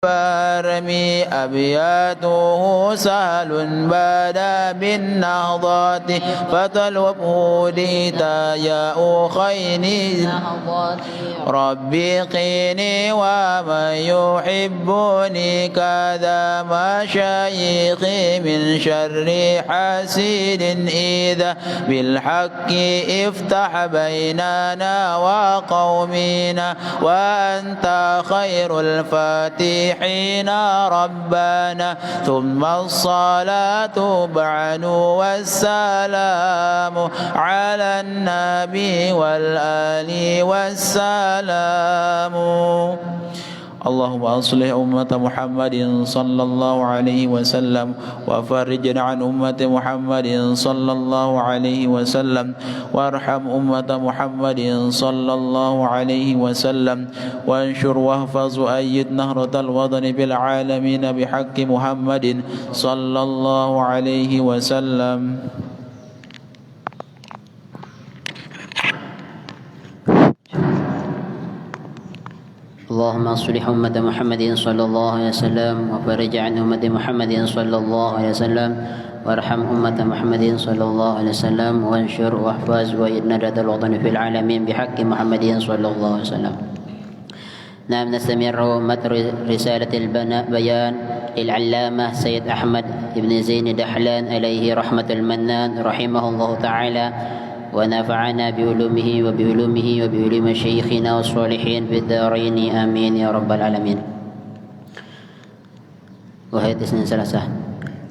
بارمي أبياته سهل بدا بالنهضات فتلوبه ليتا يا أخيني ربي قيني ومن يحبني كذا مشايخي من شر حاسد إذا بالحق افتح بيننا وقومنا وأنت خير الفاتحين ربنا ثم الصلاة بعد والسلام على النبي والآل والسلام. اللهم أصلح أمة محمد صلى الله عليه وسلم وفرج عن أمة محمد صلى الله عليه وسلم وارحم أمة محمد صلى الله عليه وسلم وانشر واحفظ وأيد نهضة الوطن بالعالمين بحق محمد صلى الله عليه وسلم. اللهم اصلح أمة محمد صلى الله عليه وسلم وفرج عن أمة محمد صلى الله عليه وسلم وارحم أمة محمد صلى الله عليه وسلم وانشر واحفظ وأيد نهضة الوطن في العالمين بحق محمد صلى الله عليه وسلم. نعم، نستمر متن رسالة البيان للعلامة سيد أحمد بن زين دحلان عليه رحمة المنان رحمه الله تعالى ونفعنا بعلومه وبعلوم شيخنا والصالحين في الدارين آمين يا رب العالمين. وهي تسنين ثلاثة.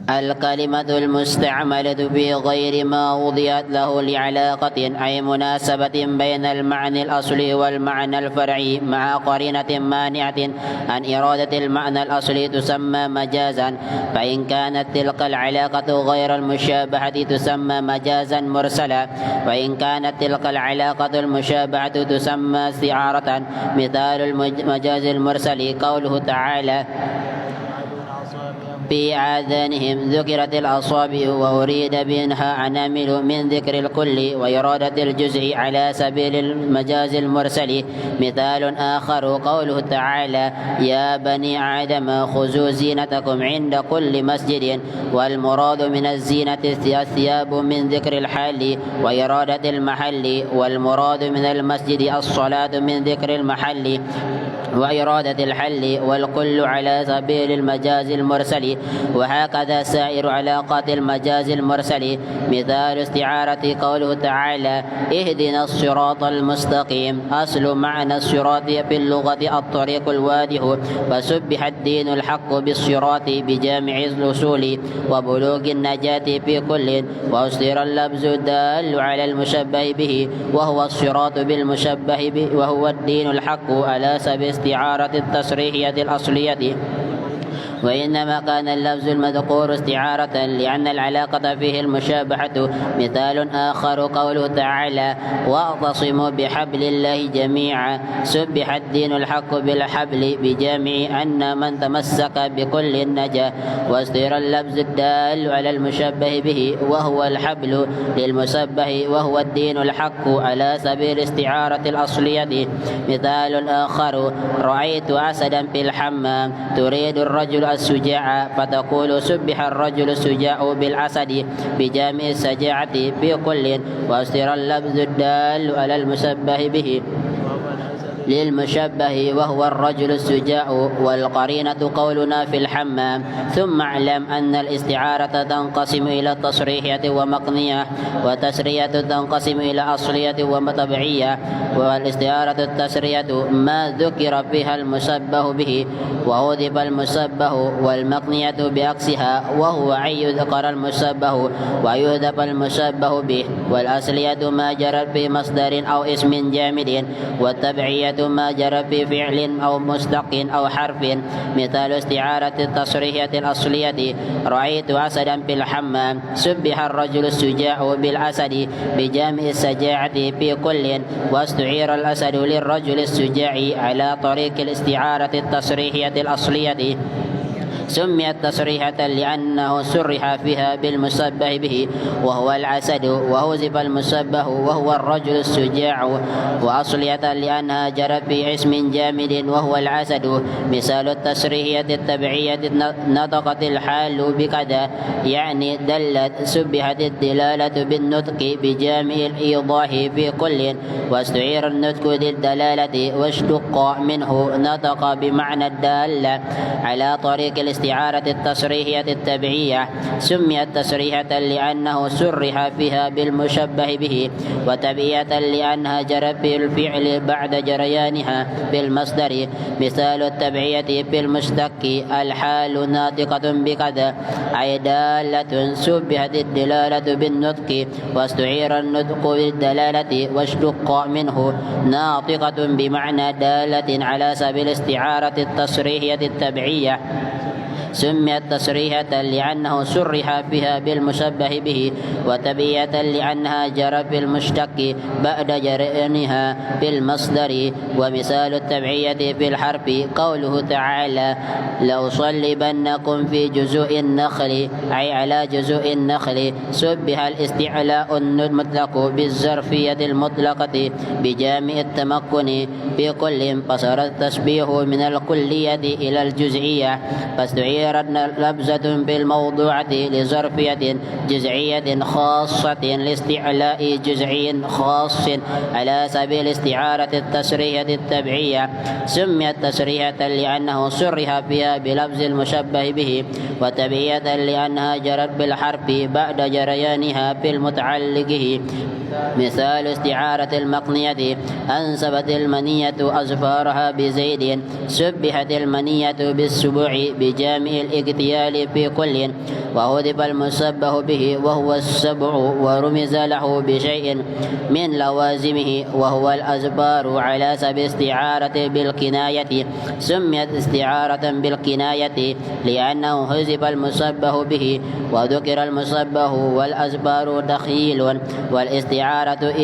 الكلمة المستعملة بغير ما وضعت له لعلاقة أي مناسبة بين المعنى الأصلي والمعنى الفرعي مع قرينة مانعة عن إرادة المعنى الأصلي تسمى مجازا، فإن كانت تلك العلاقة غير المشابهة تسمى مجازا مرسلا، وإن كانت تلك العلاقة المشابهة تسمى استعارة. مثال المجاز المرسل قوله تعالى في آذانهم ذكرت الأصابع وأريد منها أنامل من ذكر الكل وإرادة الجزء على سبيل المجاز المرسل. مثال آخر قوله تعالى يا بني آدم خذوا زينتكم عند كل مسجد، والمراد من الزينة الثياب من ذكر الحال وإرادة المحل، والمراد من المسجد الصلاة من ذكر المحل وإرادة الحل، والكل على سبيل المجاز المرسل. وهكذا سائر علاقات المجاز المرسل. مثال استعارة قوله تعالى اهدنا الصراط المستقيم، أصل معنى الصراط في اللغة الطريق الواضح، فسبح الدين الحق بالصراط بجامع الأصول وبلوغ النجاة في كل، وأصدر اللفظ الدال على المشبه به وهو الصراط بالمشبه به وهو الدين الحق على سبيل استعارة التصريحية الأصلية. وإنما كان اللفظ المذكور استعارة لأن العلاقة فيه المشابهة. مثال آخر قوله تعالى واعتصموا بحبل الله جميعا، سبح الدين الحق بالحبل بجامع أن من تمسك بكل نجا، واصدر اللفظ الدال على المشبه به وهو الحبل للمشبه وهو الدين الحق على سبيل استعارة الأصلية. مثال آخر رأيت أسدا في الحمام، تريد الرجل السجاع فتقول سبح الرجل السجاع بالأسد بجامع السجاعة في كل، واصدر اللفظ الدال على المشبه به للمشبه وهو الرجل السجاع، والقرينة قولنا في الحمام. ثم اعلم أن الاستعارة تنقسم إلى تصريحية ومقنية، وتسرية تنقسم إلى أصلية وطبيعية. والاستعارة التسرية ما ذكر فيها المشبه به وحذف المشبه، والمقنية بعكسها وهو أن يذكر المشبه ويحذف المشبه به. والأصلية ما جرت في مصدر أو اسم جامد، والتبعية ما جرى في فعل أو مشتق أو حرف. مثال استعارة التصريحية الأصلية رأيت أسدا في الحمام، سبح الرجل السجاع بالأسد بجامع السجاعة في كل، واستعير الأسد للرجل السجاع على طريق الاستعارة التصريحية الأصلية. سميت تصريحة لأنه سرح فيها بالمشبه به وهو العسد، وهزف المشبه وهو الرجل الشجاع، وأصلية لأنها جرت في اسم جامد وهو العسد. مثال التصريحية التبعية نطقت الحال بكذا يعني دلت، سبحت الدلالة بالنطق بجامع الإيضاح في كل، واستعير النطق للدلالة واشتق منه نطق بمعنى الدالة على طريق الاستعارة التصريحية التبعية. سميت تصريحة لأنه سرح فيها بالمشبه به، وتبعية لأنها جرت في الفعل بعد جريانها بالمصدر. مثال التبعية بالمشتق الحال ناطقة بكذا أي دالة، سبحت الدلالة بالنطق واستعير النطق بالدلالة واشتق منه ناطقة بمعنى دالة على سبيل الاستعارة التصريحية التبعية. سميت تصريحة لأنه سرح فيها بالمشبه به، وتبعية لأنها جرت بالمشتق بعد جريانها بالمصدر. ومثال التبعية في الحرف قوله تعالى لأصلبنكم في جذوع النخل أي على جذوع النخل. سبح الاستعلاء المطلق بالظرفية المطلقة بجامع التمكن في كل، فصار التشبيه من الكلية إلى الجزئية، فاستعيرت لفظة بالموضوعة لظرفية جزئية خاصة لاستعلاء جزئي خاص على سبيل استعارة التصريحة التبعية. سميت تصريحة لأنه سرح فيها بلفظ المشبه به، وتبعية لأنها جرت بالحرف بعد جريانها بالمتعلقه. مثال استعارة المقنية أنسبت المنية أظفارها بزيد، سبحت المنية بالسبوع بجامع الاغتيال في كل، وهدف المشبه به وهو السبع ورمز له بشيء من لوازمه وهو الأظفار على سبيل استعارة بالكناية. سميت استعارة بالكناية لأنه هزف المشبه به وذكر المشبه والأظفار دخيل. والاستعارة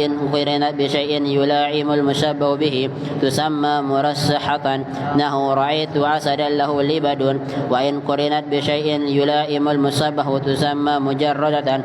إن قرنت بشيء يلاعم المشبه به تسمى مرشحة، نحو رأيت عسدا له لبد، وإن قرنت بشيء يلائم المشبه تسمى مجردة،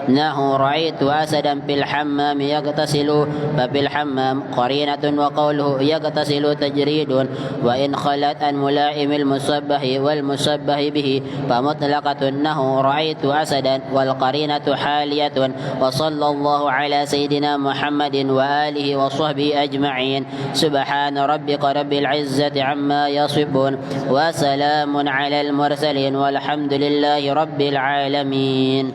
نحو رأيت أسدا في الحمام يغتسل، ففي الحمام قرينة وقوله يغتسل تجريد. وإن خلت عن ملائم المشبه والمشبه به فمطلقة، نحو رأيت أسدا والقرينة حالية. وصلى الله على سيدنا محمد وآله وصحبه أجمعين. سبحان ربك رب العزة عما يصفون وسلام على المرسلين والحمد لله رب العالمين.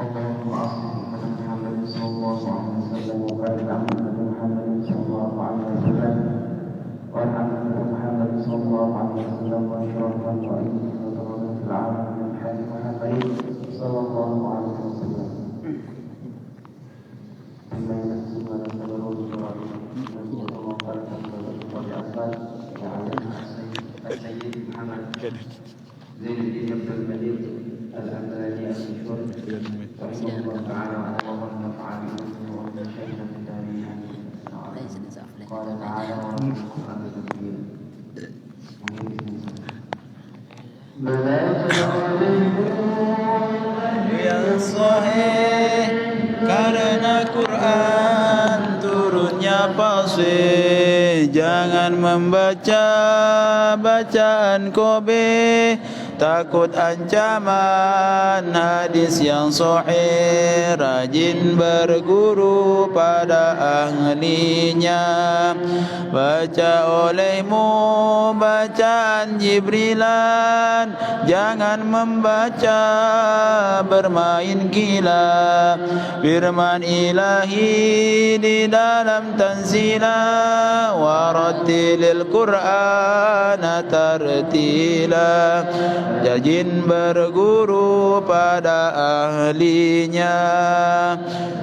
اللهم صل على محمد صلى الله عليه وسلم وبارك على محمد صلى الله عليه وسلم وارحم محمد صلى الله عليه وسلم واشرف الرئيس وتوفى العالم من حال محمد صلى الله عليه وسلم. ثم ينسب لنا الرسول السيد محمد زين الدين عبد الملك الأنباري المشهور رحمه الله تعالى ومن نفع باسمه ومن شيخ من تاريخه. قال تعالى ورحمه التكبير yang sahih karena Quran turunnya fasih, jangan membaca bacaan kobe, takut ancaman hadis yang sahih, rajin berguru pada ahlinya. Baca olehmu bacaan Jibrilan, jangan membaca bermain gila. Firman ilahi di dalam tanzila, warattilil Qur'ana tartila. Rajin berguru pada ahlinya.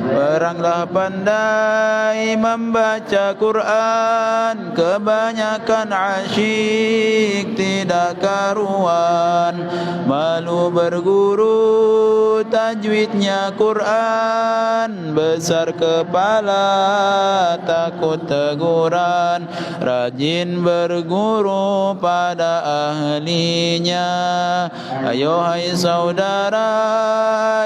Beranglah pandai membaca Quran, kebanyakan asyik tidak karuan. Malu berguru tajwidnya Quran, besar kepala takut teguran. Rajin berguru pada ahlinya. Ayo hai saudara,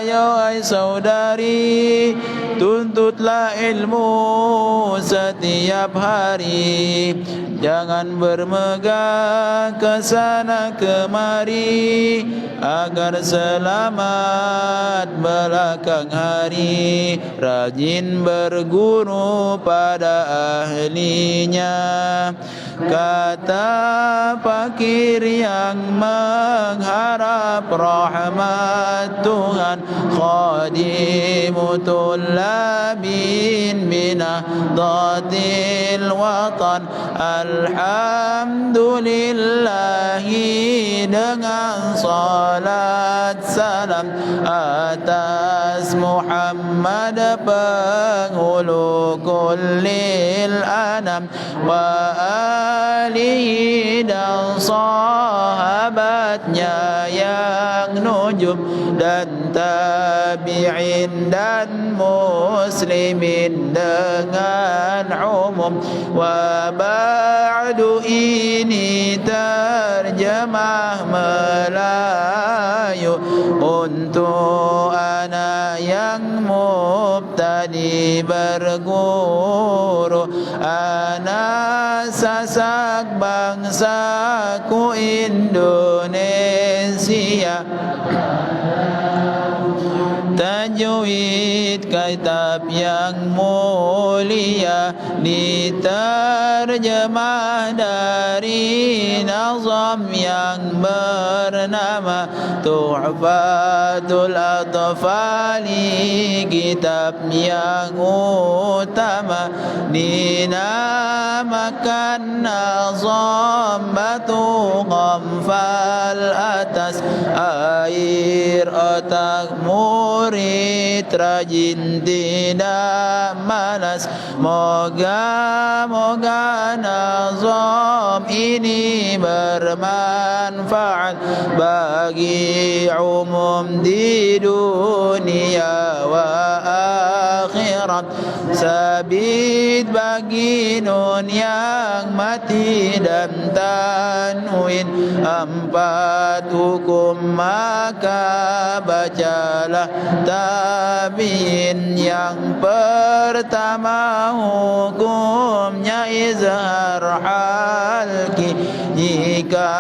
ayo hai saudari, tuntutlah ilmu setiap hari. Jangan bermegah ke sana kemari, agar selamat belakang hari. Rajin berguru pada ahlinya. Kata fakir yang mengharap rahmat Tuhan, khadimutul labin binahdatil watan. Alhamdulillahi dengan salat salam atas Muhammad penghulu kullil anam, wa alihi dan sahabatnya yang nujum, dan tabi'in dan muslimin dengan umum. Wa ba'du, ini terjemah Melayu untuk anak yang mubtadi berguru. Anak sasak bangsaku Indonesia, tajwid kitab yang mulia diterjemah dari nazam yang bernama Tuhfatul Atfali. Kitab yang utama dinamakan nazam batu qamfal atas. Air otak murid rajin tidak malas. Moga-moga nazam ini bermanfaat bagi umum di dunia wa akhirat. Sabit bagi nun yang mati dan tanwin. 4 hukum maka bacalah tabiin. Yang pertama hukumnya izhar halki, jika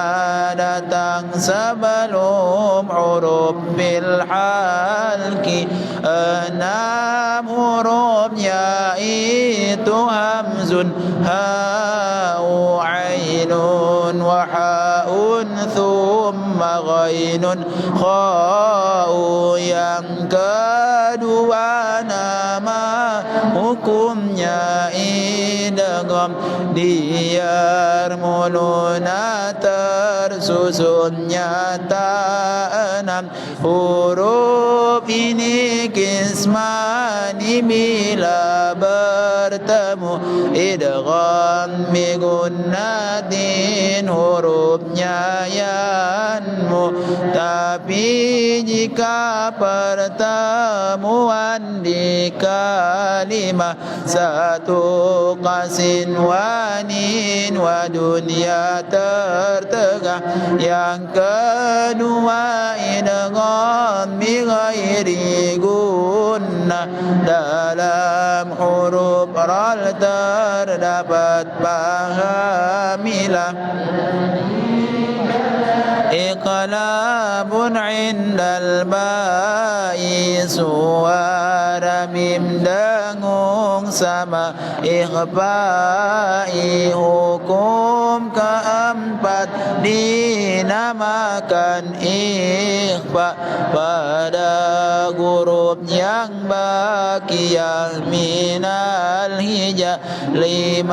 datang sebelum huruf bil halki. 6 hurufnya itu hamzun, ha'u, ainun, wa ha'un, thumma ghainun, kha'u. Yang kedua nama hukumnya idgham, diyar muluna tersusunnya ta 6 huruf ini kismani bila bertemu. Idgham bi gunnatin hurufnya yanmu, tapi jika pertemuan di kalimah satu qasin wanin wa dunia tertegah. Yang kedua idgham bi ghairi gunnah, dalam huruf ral terdapat pahamilah. Iqlabun indal ba'i, suara mim dengung sama ikhfa'i. Hukum ke-4 dapat dinamakan ikhfa pada huruf yang baqiyah minal hija 15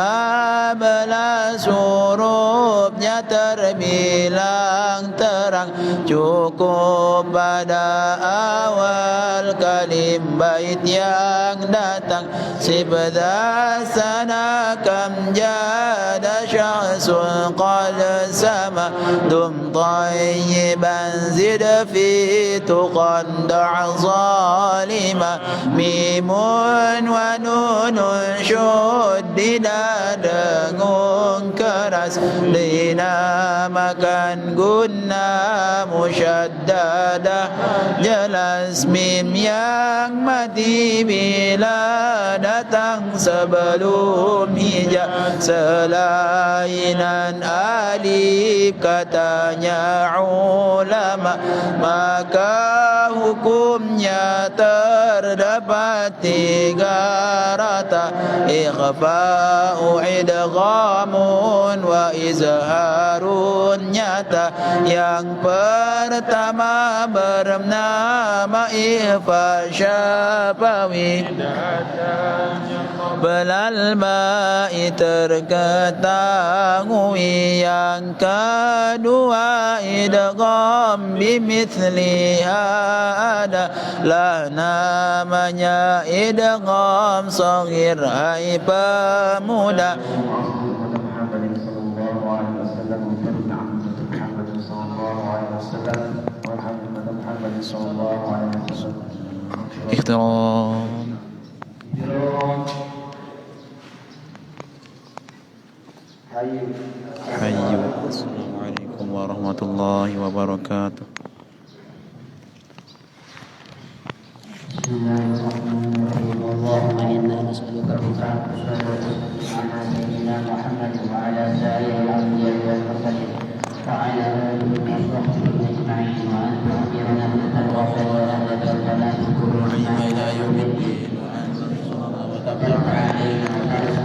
hurufnya terbilang terang cukup pada awal kalim bait yang datang sibda sana kam jada syahsul qad sama dum tayyiban zid fi tuqan da' zalima mimun wa nunun syuddida dengung keras dinamakan gunna musyaddada jelas mim yang mati bila datang sebelum hija selainan alif katanya ulama maka hukumnya terdapat 3 rata ikhfa'u idghamun wa izharun nyata yang pertama bernama ikhfa syafawi belal ba'i terketahui yang kedua idgham bimithliha adalah namanya idgham saghir hai pemuda ikhtiram Hayyu. Assalamualaikum warahmatullahi wabarakatuh. Bismillahirrahmanirrahim. Allahumma inna nas'aluka al-huda ala sayyidina Muhammad wa ala alihi wa sahbihi wal mursalin wa ala alihi wa sahbihi ajma'in wa anta amiruna bil tawfiq wa al-hidayah wa al-qur'an ila yaumiddin wa anta sallallahu wa tabaraka alayna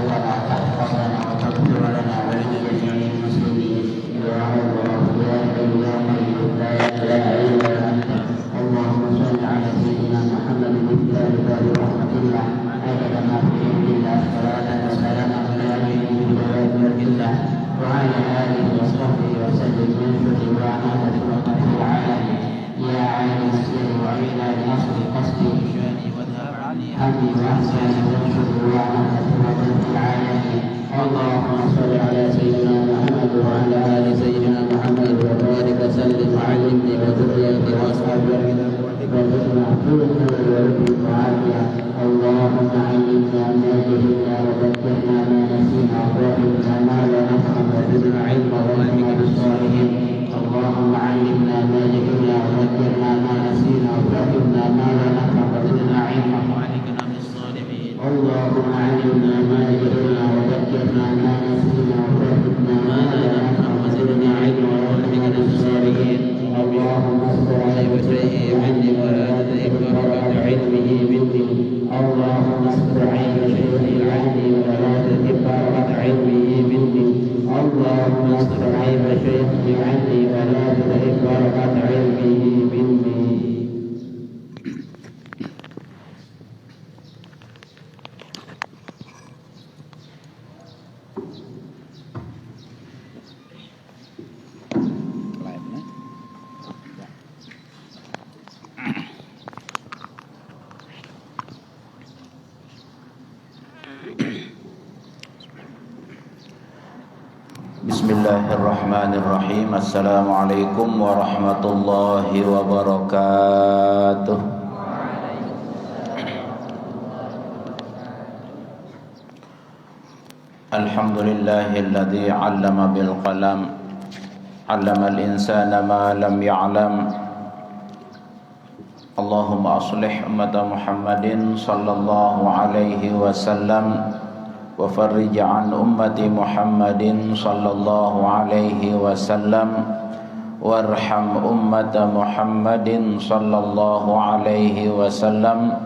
wa tahfazna wa taghfir lana wa li jami'il muslimin ya Allah ya Qayyum la ilaha illa anta Allahumma shalli ala sayyidina Muhammad wa rahmatillah adada ma fi ilmillah salatan wa salaman ala alihi wa barakillah wa ala alihi wa sahbihi wa sallim min shurri wa amalatin wa fil alamin ya alim sirri wa ila nasri qasdi shani wa dhabani hamdi wa ahsani wa shurri wa amalatin wa fil alamin Allahumma shalli ala sayyidina Muhammad wa ala ali sayyidina Muhammad wa barik wa sallim wa alimni wa dhurriyyati wa ashabihi وارزقنا كل خير ورزق وعافية اللهم علمنا ما جهلنا وذكرنا ما نسينا وفهمنا ما لا نفهم وزدنا علما وعلمنا بالصالحين اللهم علمنا ما جهلنا وذكرنا ما نسينا وفهمنا ما لا نفهم وزدنا علما وعلمنا بالصالحين اللهم علمنا ما جهلنا وذكرنا ما نسينا وفهمنا ما لا نفهم وزدنا علما وعلمنا بالصالحين اللهم استر علي وجهي عني ولا تذهب بركة علمه مني اللهم استر عيب شيخي عني ولا تذهب بركة علمه مني اللهم استر عيب شيخي عني ولا تذهب بركة علمه مني Bismillahirrahmanirrahim. Assalamualaikum warahmatullahi wabarakatuh. Alhamdulillahilladzi 'allama bil qalam 'allamal insana ma lam ya'lam. Allahumma aslih ummata Muhammadin sallallahu alaihi wasallam wa farrij an ummati Muhammadin sallallahu alaihi wasallam warham ummata Muhammadin sallallahu alaihi wasallam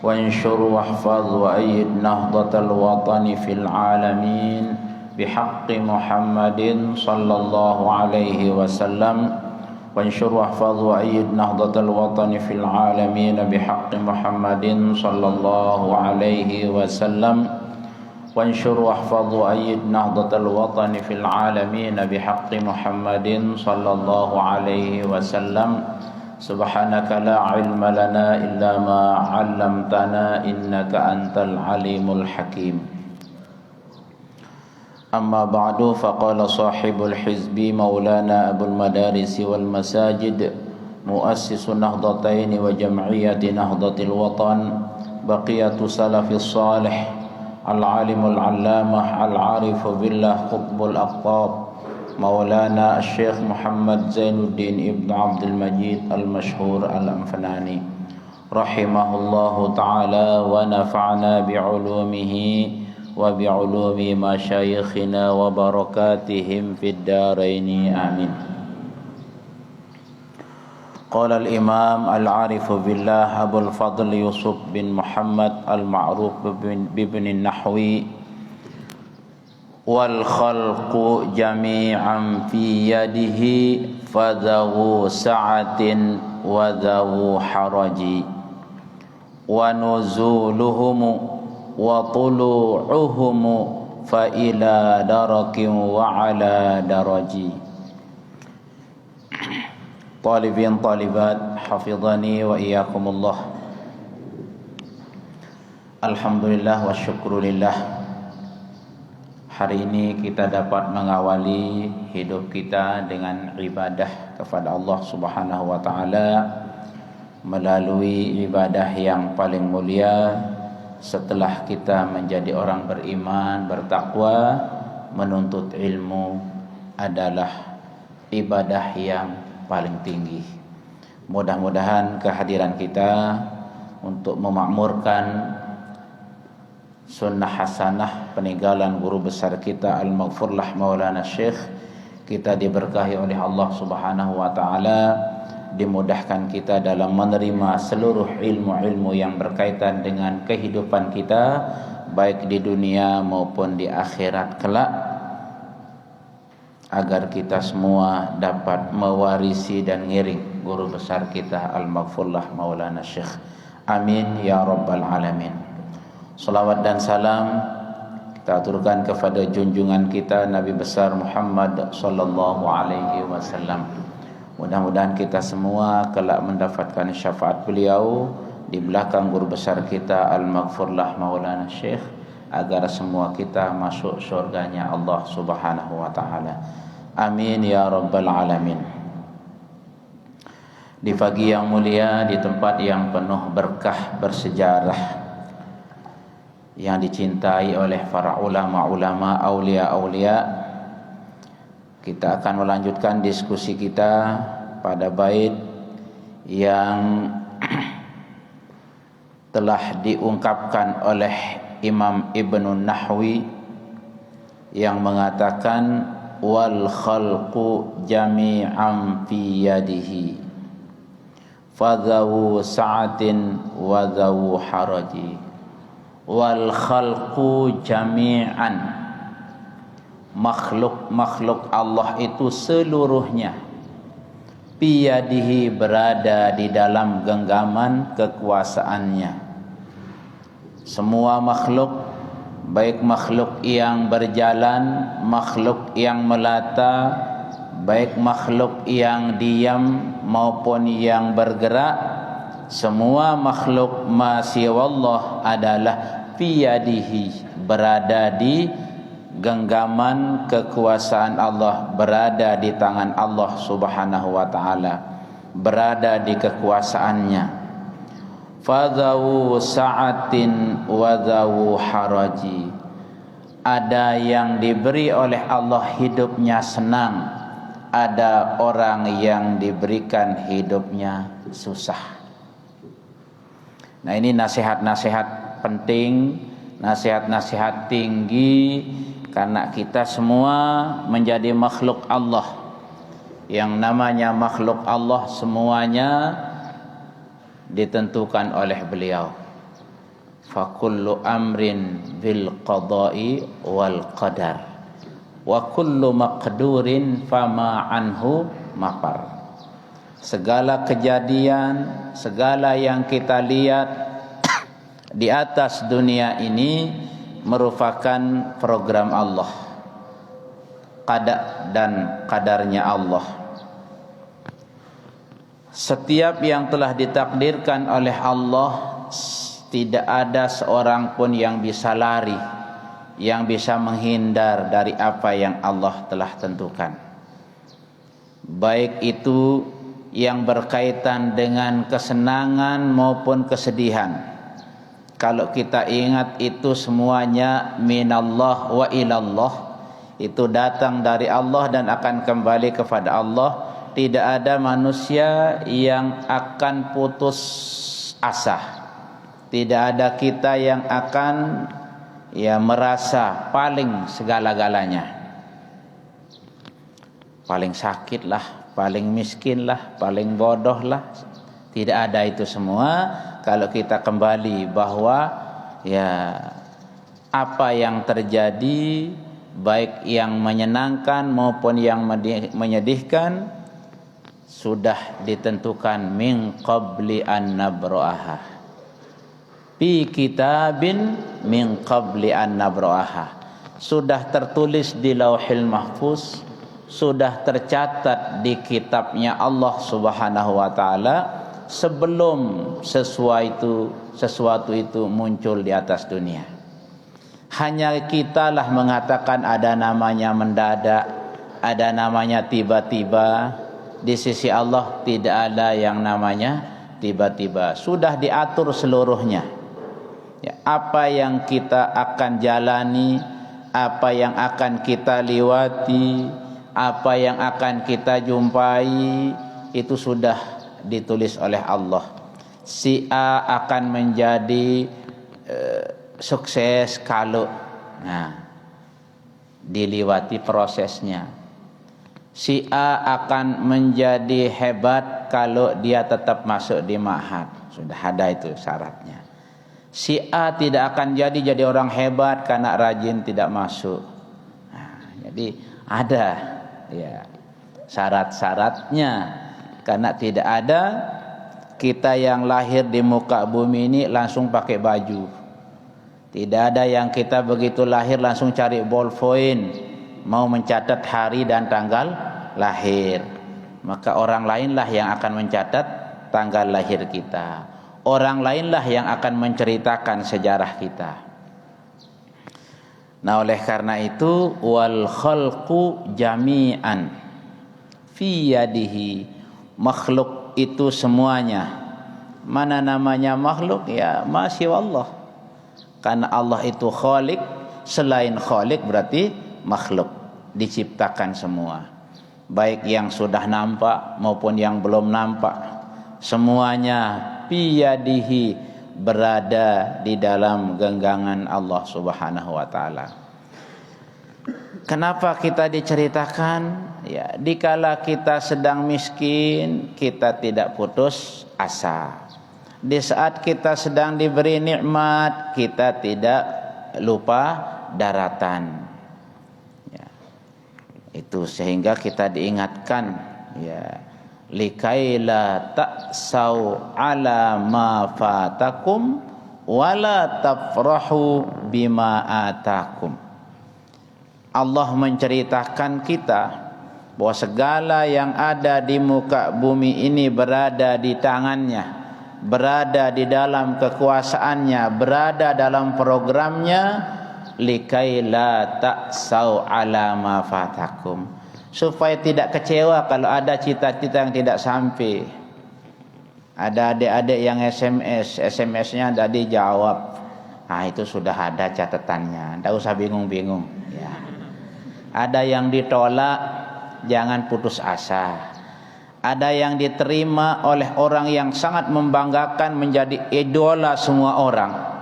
wanshur wahfaz wa ayyid nahdatal watani fil alamin بحق محمد صلى الله عليه وسلم وانشر واحفظ وأيد نهضة الوطن في العالمين بحق محمد صلى الله عليه وسلم وانشر واحفظ وأيد نهضة الوطن في العالمين بحق محمد صلى الله عليه وسلم سبحانك لا علم لنا إلا ما علمتنا إنك أنت العليم الحكيم أما بعد فقال صاحب الحزب مولانا أبو المدارس والمساجد مؤسس النهضتين وجمعية نهضة الوطن بقية سلف الصالح العالم العلامة العارف بالله قطب الأقطاب مولانا الشيخ محمد زين الدين ابن عبد المجيد المشهور الأنفناني رحمه الله تعالى ونفعنا بعلومه وبعلوم مشايخنا وبركاتهم في الدارين آمين. قال الإمام العارف بالله أبو الفضل يوسف بن محمد المعروف بابن النحوي والخلق جميعا في يده فذو سعة وذو حرج ونزولهم وطلوعهم فإلى درك وعلى درج. طالبين طالبات حفظني وإياكم الله. Alhamdulillah wa syukurillah. Hari ini kita dapat mengawali hidup kita dengan ibadah kepada Allah Subhanahu wa taala melalui ibadah yang paling mulia setelah kita menjadi orang beriman, bertakwa, menuntut ilmu adalah ibadah yang paling tinggi. Mudah-mudahan kehadiran kita untuk memakmurkan sunnah hasanah peninggalan guru besar kita Al-Maghfurlah Maulana Syekh, kita diberkahi oleh Allah Subhanahu wa taala, dimudahkan kita dalam menerima seluruh ilmu-ilmu yang berkaitan dengan kehidupan kita baik di dunia maupun di akhirat kelak, agar kita semua dapat mewarisi dan ngiring guru besar kita Al-Maghfurlah Maulana Syekh. Amin ya rabbal alamin. Salawat dan salam kita aturkan kepada junjungan kita Nabi besar Muhammad sallallahu alaihi wasallam. Mudah-mudahan kita semua kelak mendapatkan syafaat beliau di belakang guru besar kita Al-Maghfurlah Maulana Syekh, agar semua kita masuk surganya Allah Subhanahu wa taala. Amin ya rabbal alamin. Di pagi yang mulia, di tempat yang penuh berkah bersejarah, yang dicintai oleh para ulama-ulama, aulia-aulia, kita akan melanjutkan diskusi kita pada bait yang telah diungkapkan oleh Imam Ibnun Nahwi yang mengatakan wal khalqu jami'an fi yadihi fadhawu sa'atin wa dhawu haraji. Wal khalqu jami'an, makhluk-makhluk Allah itu seluruhnya biyadihi, berada di dalam genggaman kekuasaannya. Semua makhluk, baik makhluk yang berjalan, makhluk yang melata, baik makhluk yang diam maupun yang bergerak, semua makhluk masya Allah adalah biyadihi, berada di genggaman kekuasaan Allah, berada di tangan Allah Subhanahu wa taala, berada di kekuasaannya. Fadhawu sa'atin wa dhawu haraji. Ada yang diberi oleh Allah hidupnya senang, ada orang yang diberikan hidupnya susah. Nah, ini nasihat-nasihat penting, nasihat-nasihat tinggi, karena kita semua menjadi makhluk Allah. Yang namanya makhluk Allah semuanya ditentukan oleh beliau. Fa kullu amrin bil qada'i wal qadar. wa kullu maqdurin fama anhu mafar. Segala kejadian, segala yang kita lihat di atas dunia ini merupakan program Allah, qada dan qadarnya Allah. Setiap yang telah ditakdirkan oleh Allah, tidak ada seorang pun yang bisa lari, yang bisa menghindar dari apa yang Allah telah tentukan. Baik itu yang berkaitan dengan kesenangan maupun kesedihan. Kalau kita ingat itu semuanya minallah wa ilallah, itu datang dari Allah dan akan kembali kepada Allah. Tidak ada manusia yang akan putus asa. Tidak ada kita yang akan merasa paling segala-galanya. Paling sakit lah, paling miskin lah, paling bodoh lah. Tidak ada itu semua. Kalau kita kembali bahwa apa yang terjadi, baik yang menyenangkan maupun yang menyedihkan, sudah ditentukan min qabli an nabra'aha, fi kitabin min qabli an nabra'aha. Sudah tertulis di Lauhil Mahfuz, sudah tercatat di kitabnya Allah Subhanahu wa taala sebelum sesuatu itu muncul di atas dunia. Hanya kitalah mengatakan ada namanya mendadak, ada namanya tiba-tiba. Di sisi Allah tidak ada yang namanya tiba-tiba. Sudah diatur seluruhnya. Apa yang kita akan jalani, apa yang akan kita lewati, apa yang akan kita jumpai, itu sudah ditulis oleh Allah. Si A akan menjadi sukses kalau dilewati prosesnya. Si A akan menjadi hebat kalau dia tetap masuk di ma'had. Sudah ada itu syaratnya. Si A tidak akan jadi orang hebat karena rajin tidak masuk. Jadi ada syarat-syaratnya. Karena tidak ada kita yang lahir di muka bumi ini langsung pakai baju. Tidak ada yang kita begitu lahir langsung cari ballpoint, mau mencatat hari dan tanggal lahir. Maka orang lainlah yang akan mencatat tanggal lahir kita. Orang lainlah yang akan menceritakan sejarah kita. Nah, oleh karena itu wal khalqu jami'an fi yadihi, makhluk itu semuanya. Mana namanya makhluk? Masya Allah. Karena Allah itu khalik, selain khalik berarti makhluk, diciptakan semua. Baik yang sudah nampak maupun yang belum nampak, semuanya biyadihi, berada di dalam genggaman Allah Subhanahu wa taala. Kenapa kita diceritakan? Dikala kita sedang miskin, kita tidak putus asa. Di saat kita sedang diberi nikmat, kita tidak lupa daratan. Itu sehingga kita diingatkan likaila ta'sau ala ma fatakum wala tafrahu bima atakum. Allah menceritakan kita bahwa segala yang ada di muka bumi ini berada di tangannya, berada di dalam kekuasaannya, berada dalam programnya. Likai la ta'sau ala ma fatakum, supaya tidak kecewa kalau ada cita-cita yang tidak sampai. Ada adik-adik yang SMS-nya tidak dijawab. Itu sudah ada catatannya, tidak usah bingung-bingung. Ada yang ditolak, jangan putus asa. Ada yang diterima oleh orang yang sangat membanggakan, menjadi idola semua orang.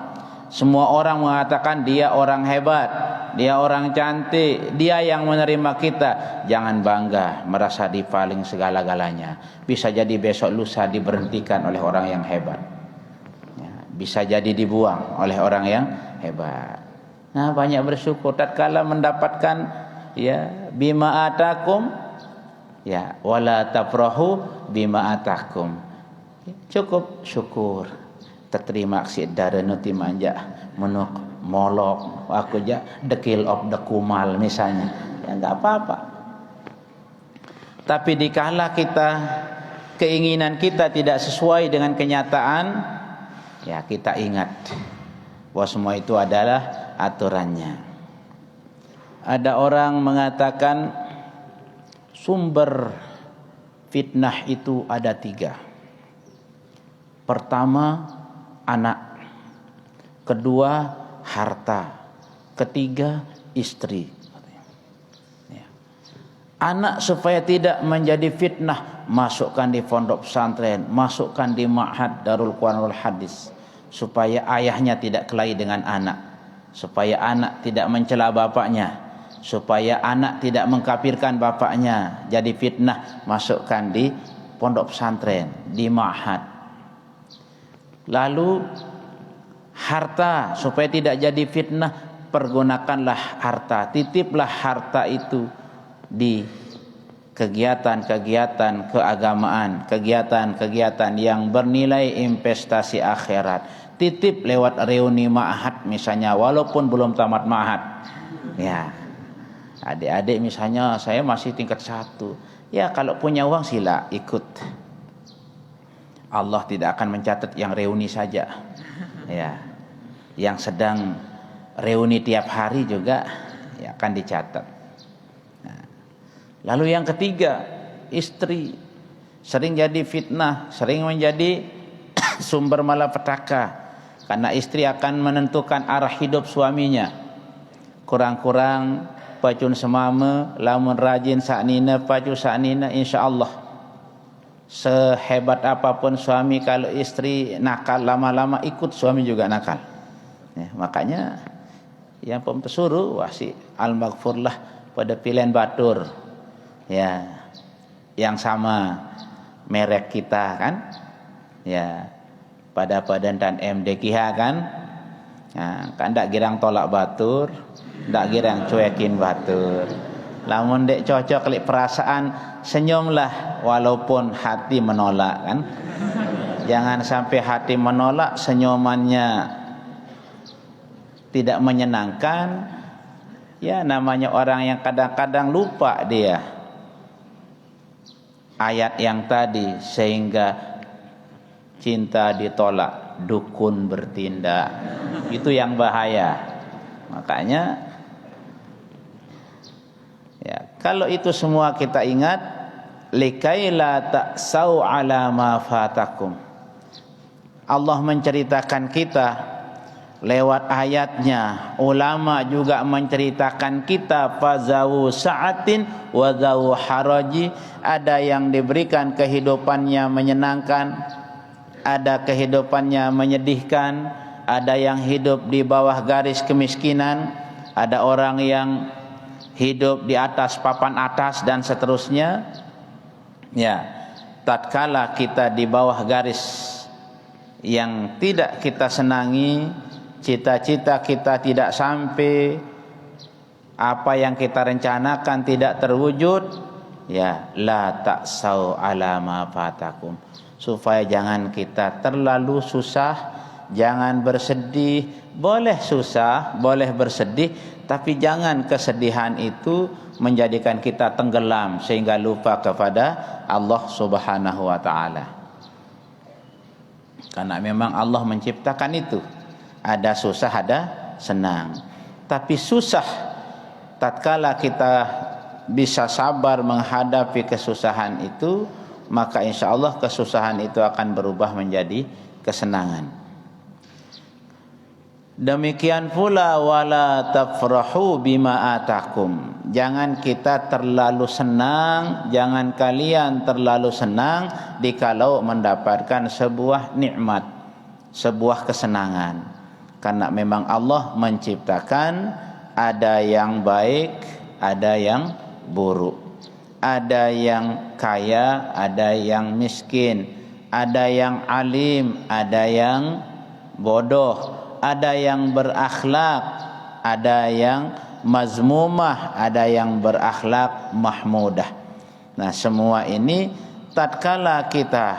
Semua orang mengatakan dia orang hebat, dia orang cantik, dia yang menerima kita. Jangan bangga merasa dipaling segala-galanya. Bisa jadi besok lusa diberhentikan oleh orang yang hebat. Bisa jadi dibuang oleh orang yang hebat. Nah, banyak bersyukur tatkala mendapatkan ya bima atakum ya wala tafrahu bima atakum. Cukup syukur. Terterima ksi dareno timanja menuk molok aku ja dekil of dekumal misalnya. Ya enggak apa-apa. Tapi dikala kita keinginan kita tidak sesuai dengan kenyataan, ya kita ingat bahwa semua itu adalah aturannya. Ada orang mengatakan sumber fitnah itu ada 3. Pertama, anak. Kedua, harta. Ketiga, istri. Ya. Anak supaya tidak menjadi fitnah, masukkan di pondok pesantren, masukkan di ma'had Darul Quranul Hadis, supaya ayahnya tidak kelahi dengan anak, supaya anak tidak mencela bapaknya, supaya anak tidak mengkafirkan bapaknya. Jadi fitnah, masukkan di pondok pesantren, di ma'had. Lalu harta, supaya tidak jadi fitnah, pergunakanlah harta, titiplah harta itu di kegiatan-kegiatan keagamaan, kegiatan-kegiatan yang bernilai investasi akhirat. Titip lewat reuni ma'had misalnya, walaupun belum tamat ma'had. Ya, adik-adik misalnya saya masih tingkat 1, ya kalau punya uang sila ikut. Allah tidak akan mencatat yang reuni saja, ya, yang sedang reuni tiap hari juga ya, akan dicatat. Nah, lalu yang ketiga, istri. Sering jadi fitnah, sering menjadi sumber malapetaka, karena istri akan menentukan arah hidup suaminya. Kurang-kurang pacun semame, lamun rajin saknina pacu saknina, insyaallah. Sehebat apapun suami, kalau istri nakal lama-lama ikut suami juga nakal. Ya, makanya yang pempesuruh wasi al-maghfurlah pada pilihan batur. Ya, yang sama merek kita kan. Ya, pada padan dan MDKH kan. Nah, kan ndak girang tolak batur, ndak girang cuekin batur. Lamun dek cocok klik perasaan, senyumlah walaupun hati menolak kan. Jangan sampai hati menolak, senyumannya tidak menyenangkan. Ya, namanya orang yang kadang-kadang lupa dia ayat yang tadi, sehingga cinta ditolak, dukun bertindak. Itu yang bahaya. Makanya ya, kalau itu semua kita ingat, likaila ta'sau ala ma fatakum. Allah menceritakan kita lewat ayatnya, ulama juga menceritakan kita, fazawu sa'atin wa zawu haraji. Ada yang diberikan kehidupannya menyenangkan, ada kehidupannya menyedihkan, ada yang hidup di bawah garis kemiskinan, ada orang yang hidup di atas papan atas dan seterusnya. Ya, tatkala kita di bawah garis yang tidak kita senangi, cita-cita kita tidak sampai, apa yang kita rencanakan tidak terwujud, ya la ta'sau ala ma fatakum. Supaya jangan kita terlalu susah, jangan bersedih. Boleh susah, boleh bersedih, tapi jangan kesedihan itu menjadikan kita tenggelam sehingga lupa kepada Allah Subhanahu wa taala. Karena memang Allah menciptakan itu. Ada susah, ada senang. Tapi susah, tatkala kita bisa sabar menghadapi kesusahan itu, maka insya Allah kesusahan itu akan berubah menjadi kesenangan. Demikian pula wala tafrahu bima atakum. Jangan kita terlalu senang, jangan kalian terlalu senang dikalau mendapatkan sebuah nikmat, sebuah kesenangan. Karena memang Allah menciptakan ada yang baik, ada yang buruk. Ada yang kaya, ada yang miskin, ada yang alim, ada yang bodoh, ada yang berakhlak, ada yang mazmumah, ada yang berakhlak mahmudah. Nah, semua ini tatkala kita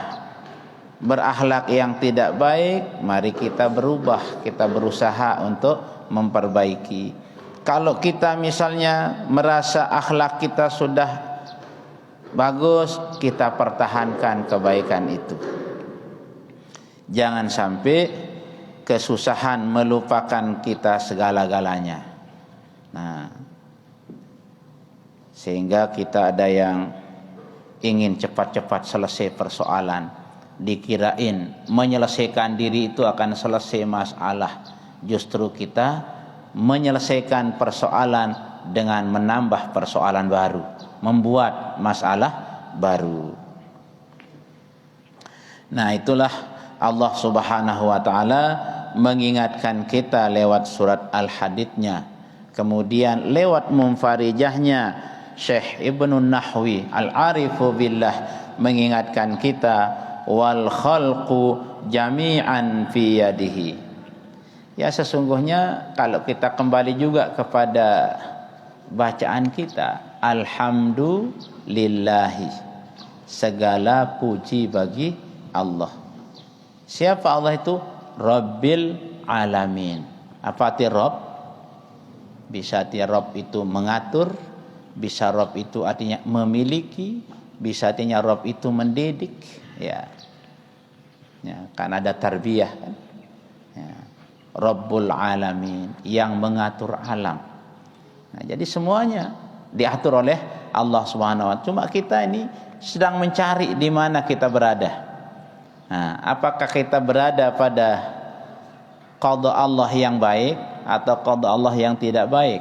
berakhlak yang tidak baik, mari kita berubah, kita berusaha untuk memperbaiki. Kalau kita misalnya merasa akhlak kita sudah bagus, kita pertahankan kebaikan itu. Jangan sampai kesusahan melupakan kita segala-galanya. Nah, sehingga kita ada yang ingin cepat-cepat selesai persoalan, dikirain menyelesaikan diri itu akan selesai masalah. Justru kita menyelesaikan persoalan dengan menambah persoalan baru, membuat masalah baru. Nah, itulah Allah Subhanahu wa taala mengingatkan kita lewat surat Al-Hadidnya. Kemudian lewat munfarijahnya Syekh Ibnu Nahwi Al-Arifu Billah mengingatkan kita, wal khalqu jami'an fi yadihi. Ya, sesungguhnya kalau kita kembali juga kepada bacaan kita, alhamdulillahi, segala puji bagi Allah. Siapa Allah itu? Rabbil alamin. Apa arti Rabb? Bisa arti Rabb itu mengatur, bisa Rabb itu artinya memiliki, bisa artinya Rabb itu mendidik. Ya, kan ada tarbiyah kan. Ya. Rabbul alamin, yang mengatur alam. Nah, jadi semuanya diatur oleh Allah Subhanahu wa taala. Cuma kita ini sedang mencari di mana kita berada. Nah, apakah kita berada pada qada Allah yang baik atau qada Allah yang tidak baik?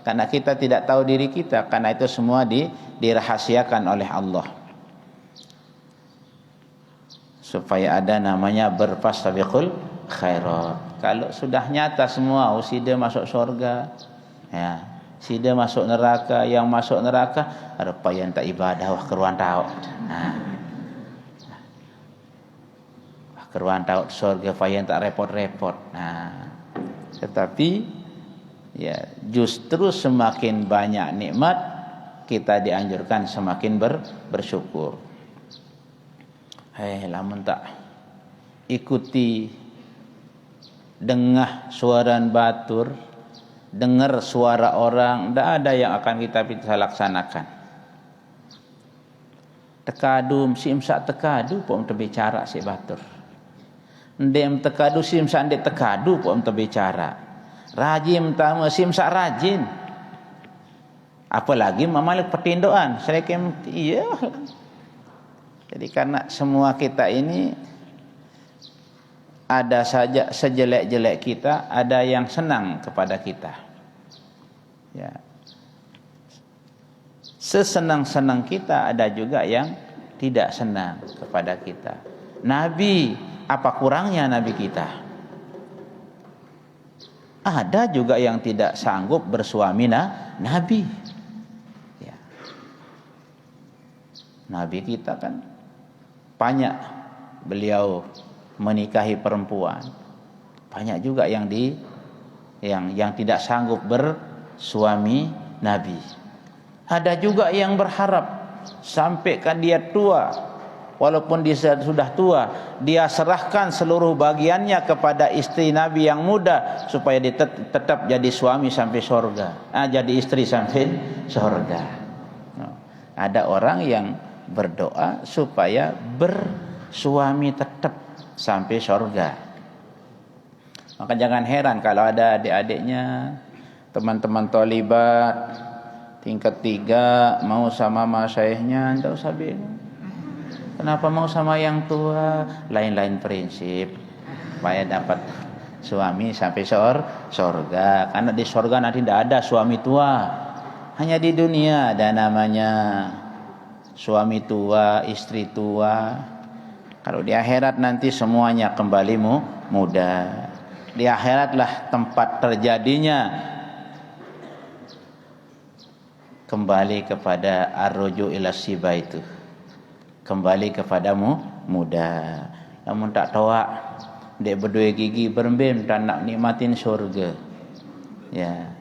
Karena kita tidak tahu diri kita, karena itu semua dirahasiakan oleh Allah. Supaya ada namanya berfastabiqul khairat. Kalau sudah nyata semua, si dia masuk surga, ya, si dia masuk neraka, yang masuk neraka ada payah tak ibadah, wah keruan tahu. Nah, keruan tahu surga payah tak repot-repot. Nah, tetapi ya justru semakin banyak nikmat kita dianjurkan semakin bersyukur. Lamun tak ikuti dengah suara batur, dengar suara orang, tidak ada yang akan kita bisa laksanakan. Tekadu simsak tekadu pun terbicara si batur. Ndem tekadu simsak ndek tekadu pun terbicara. Rajin tamu simsak rajin. Apalagi memalik pertindoan. Saya iya. Jadi karena semua kita ini ada saja sejelek-jelek kita, ada yang senang kepada kita. Ya. Sesenang-senang kita ada juga yang tidak senang kepada kita. Nabi, apa kurangnya Nabi kita? Ada juga yang tidak sanggup bersuami Nabi. Ya. Nabi kita kan banyak beliau menikahi perempuan. Banyak juga yang tidak sanggup bersuami Nabi. Ada juga yang berharap sampai kan dia tua, walaupun dia sudah tua, dia serahkan seluruh bagiannya kepada istri Nabi yang muda supaya dia tetap jadi suami sampai surga. Jadi istri sampai surga. Ada orang yang berdoa supaya bersuami tetap sampai surga. Maka jangan heran kalau ada adik-adiknya, teman-teman tholibat tingkat 3 mau sama masyaihnya, enggak usah bingung. Kenapa mau sama yang tua? Lain-lain prinsip. Supaya dapat suami sampai surga. Karena di surga nanti tidak ada suami tua. Hanya di dunia ada namanya suami tua, istri tua. Kalau di akhirat nanti semuanya kembali muda. Di akhiratlah tempat terjadinya kembali kepada ar-ruju' ila siba itu. Kembali kepadamu muda. Namun tak tahu dek berdua gigi berembem tak nak nikmatin surga. Ya.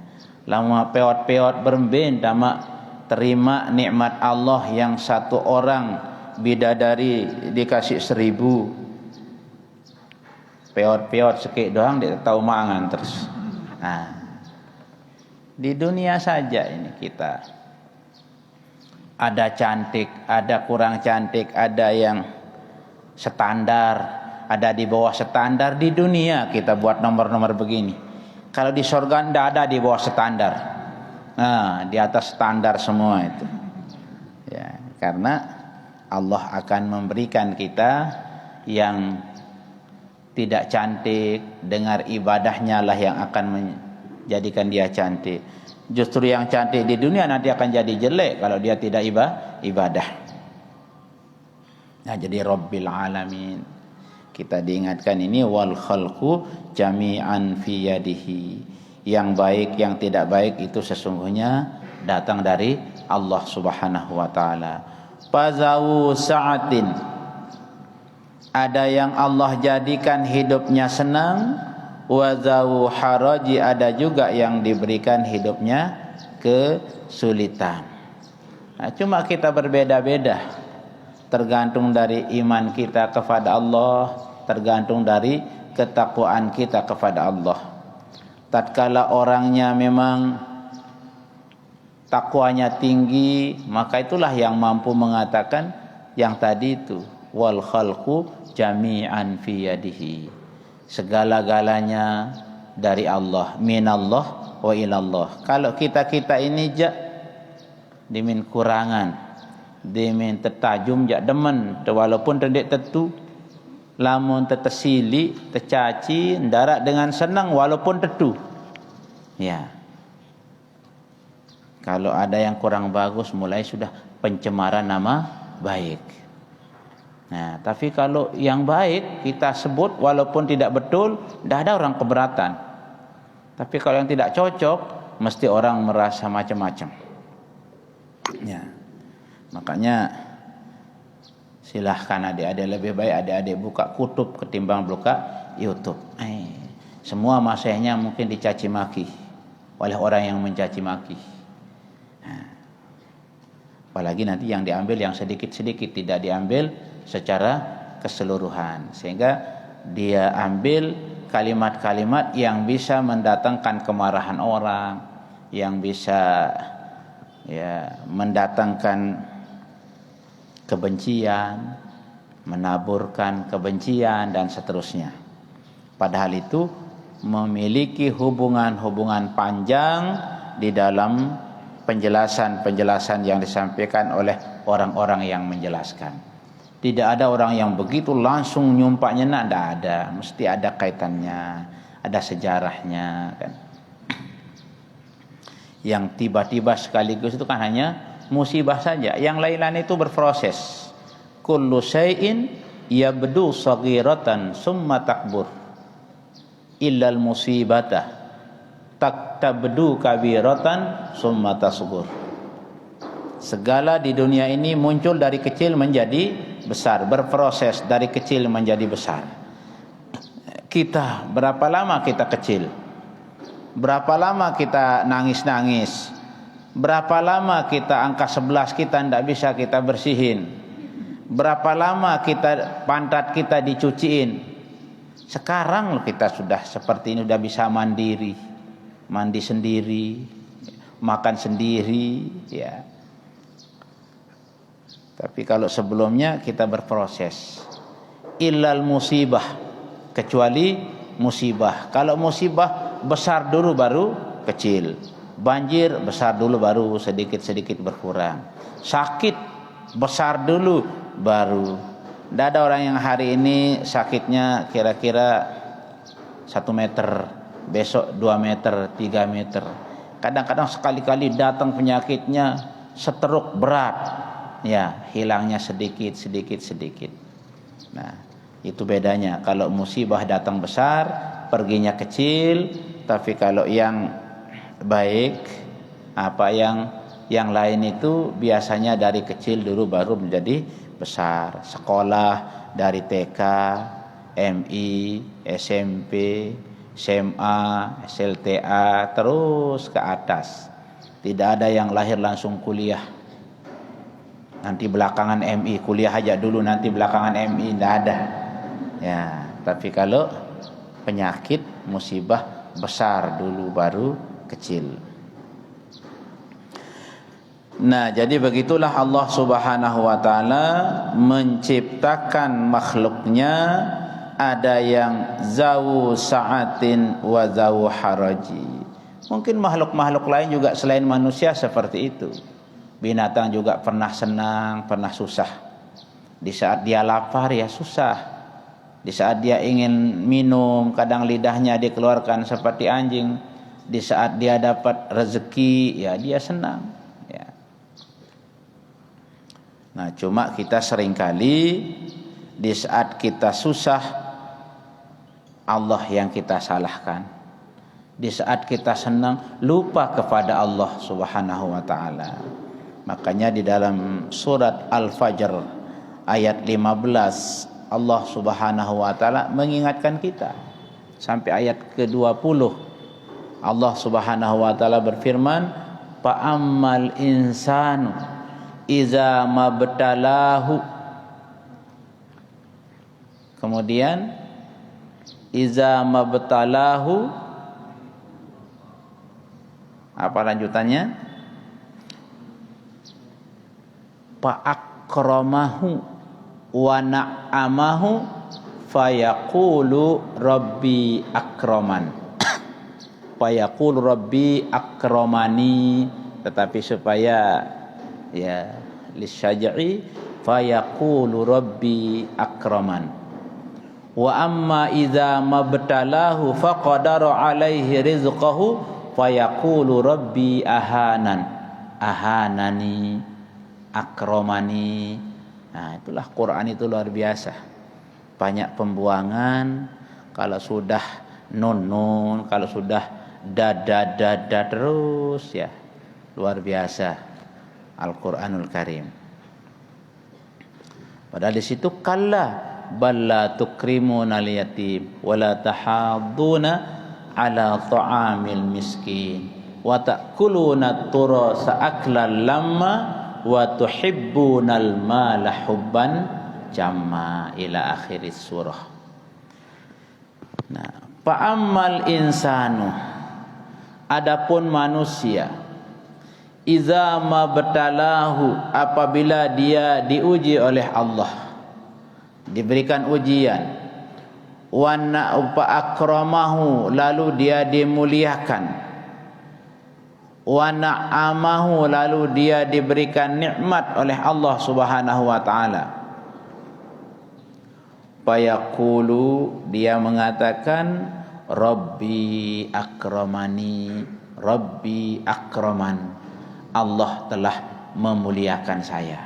Lama peot-peot berben dama terima nikmat Allah yang satu orang bidadari dikasih 1000. Peot-peot sikit doang dia tahu mangan terus. Nah, di dunia saja ini kita ada cantik, ada kurang cantik, ada yang standar, ada di bawah standar. Di dunia kita buat nomor-nomor begini. Kalau di surga tidak ada di bawah standar. Nah, di atas standar semua itu. Ya, karena Allah akan memberikan kita yang tidak cantik, dengar ibadahnya lah yang akan menjadikan dia cantik. Justru yang cantik di dunia nanti akan jadi jelek kalau dia tidak ibadah. Nah, jadi Rabbil Alamin. Kita diingatkan ini wal khalqu jami'an fi yadihi. Yang baik, yang tidak baik itu sesungguhnya datang dari Allah Subhanahu wa taala. Fazawu sa'atin. Ada yang Allah jadikan hidupnya senang, wa zawu haraji, ada juga yang diberikan hidupnya kesulitan. Nah, cuma kita berbeda-beda. Tergantung dari iman kita kepada Allah, tergantung dari ketakwaan kita kepada Allah. Tatkala orangnya memang takwanya tinggi, maka itulah yang mampu mengatakan yang tadi itu wal khalqu jami'an fi yadihi. Segala-galanya dari Allah, minallah wa ilallah. Kalau kita-kita ini dimin kurangan, dimin tertajum jak demen, walaupun terdek tetu, lamun tertesili, tercaci, ndarak dengan senang walaupun tetu. Ya. Kalau ada yang kurang bagus, mulai sudah pencemaran nama baik. Nah, tapi kalau yang baik kita sebut walaupun tidak betul, tidak ada orang keberatan. Tapi kalau yang tidak cocok, mesti orang merasa macam-macam. Ya. Makanya silahkan adik-adik, lebih baik adik-adik buka kutub ketimbang buka YouTube. Semua masanya mungkin dicaci maki oleh orang yang mencaci maki. Apalagi nanti yang diambil yang sedikit-sedikit, tidak diambil secara keseluruhan, sehingga dia ambil kalimat-kalimat yang bisa mendatangkan kemarahan orang, yang bisa mendatangkan kebencian, menaburkan kebencian dan seterusnya. Padahal itu memiliki hubungan-hubungan panjang di dalam penjelasan-penjelasan yang disampaikan oleh orang-orang yang menjelaskan. Tidak ada orang yang begitu langsung nyumpaknya, tidak ada, mesti ada kaitannya, ada sejarahnya kan. Yang tiba-tiba sekaligus itu kan hanya musibah saja, yang lain-lain itu berproses. Kullu syai'in yabdu saghiratan summa takbur illal musibata taktabdu kabiratan summa tasghur. Segala di dunia ini muncul dari kecil menjadi besar, berproses dari kecil menjadi besar. Kita berapa lama kita kecil? Berapa lama kita nangis-nangis? Berapa lama kita angka 11 kita tidak bisa kita bersihin? Berapa lama kita pantat kita dicuciin? Sekarang kita sudah seperti ini, sudah bisa mandiri, mandi sendiri, makan sendiri, ya. Tapi kalau sebelumnya kita berproses. Illal musibah, kecuali musibah. Kalau musibah besar dulu baru kecil. Banjir besar dulu baru sedikit-sedikit berkurang. Sakit besar dulu baru. Tidak ada orang yang hari ini sakitnya kira-kira 1 meter, besok 2 meter, 3 meter. Kadang-kadang sekali-kali datang penyakitnya stroke berat, ya hilangnya sedikit. Nah, itu bedanya. Kalau musibah datang besar, perginya kecil. Tapi kalau yang baik, yang lain itu biasanya dari kecil dulu baru menjadi besar. Sekolah dari TK, MI, SMP, SMA, SLTA, terus ke atas. Tidak ada yang lahir langsung kuliah. Nanti belakangan MI, kuliah aja dulu nanti belakangan MI, tidak ada. Ya, tapi kalau penyakit, musibah besar dulu baru kecil. Nah, jadi begitulah Allah Subhanahu wa taala menciptakan makhluknya, ada yang zawu sa'atin wa zawu haraji. Mungkin makhluk-makhluk lain juga selain manusia seperti itu. Binatang juga pernah senang, pernah susah. Di saat dia lapar ya susah. Di saat dia ingin minum, kadang lidahnya dikeluarkan seperti anjing. Di saat dia dapat rezeki, ya dia senang. Nah, cuma kita seringkali di saat kita susah, Allah yang kita salahkan. Di saat kita senang, lupa kepada Allah Subhanahu wa taala. Makanya di dalam surat Al-Fajr ayat 15, Allah Subhanahu wa taala mengingatkan kita sampai ayat ke-20. Allah Subhanahu wa taala berfirman, "Fa'ammal insanu iza mabtalahu." Kemudian iza mabtalahu, apa lanjutannya? Fa'akramahu wa na'amahu fayaqulu rabbi akraman. Fayaqulu rabbi akramani, tetapi supaya ya lisyaja'i fayaqulu rabbi akraman. Wa amma idza mabtalahu faqadara alaihi rizqahu fayaqulu rabbi ahanani akramani. Nah, itulah Quran itu luar biasa. Banyak pembuangan. Kalau sudah nun, kalau sudah dada terus ya. Luar biasa Al-Quranul Karim. Padahal di situ kalla balla tukrimuna al-yatim wala tahadduna ala ta'amil miskin wa ta'kuluna turasa aklan lamma wa tuhibbunal mala hubban jamma ila akhiris surah. Nah, fa'ammal insanu, adapun manusia, iza mabtalahu, apabila dia diuji oleh Allah, diberikan ujian, wa akramahu, lalu dia dimuliakan, wa na'amahu, lalu dia diberikan nikmat oleh Allah Subhanahu wa taala. Fayaqulu, dia mengatakan rabbi akramani, rabbi akraman, Allah telah memuliakan saya.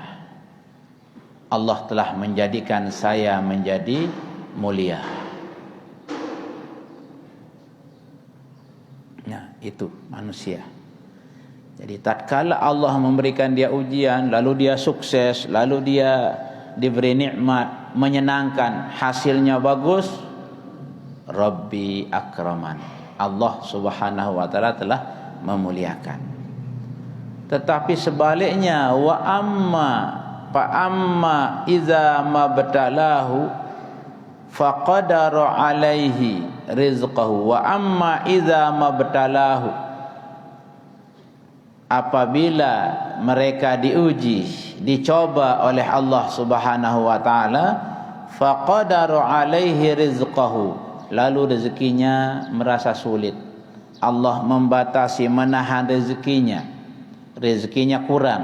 Allah telah menjadikan saya menjadi mulia. Nah, itu manusia. Jadi tatkala Allah memberikan dia ujian, lalu dia sukses, lalu dia diberi nikmat, menyenangkan, hasilnya bagus, Rabbi akraman, Allah Subhanahu wa taala telah memuliakan. Tetapi sebaliknya, wa amma iza mabtalahu faqadara alaihi rizqahu, wa amma iza mabtalahu, apabila mereka diuji, dicoba oleh Allah Subhanahu wa taala, faqadara alaihi rizqahu, lalu rezekinya merasa sulit, Allah membatasi, menahan rezekinya kurang,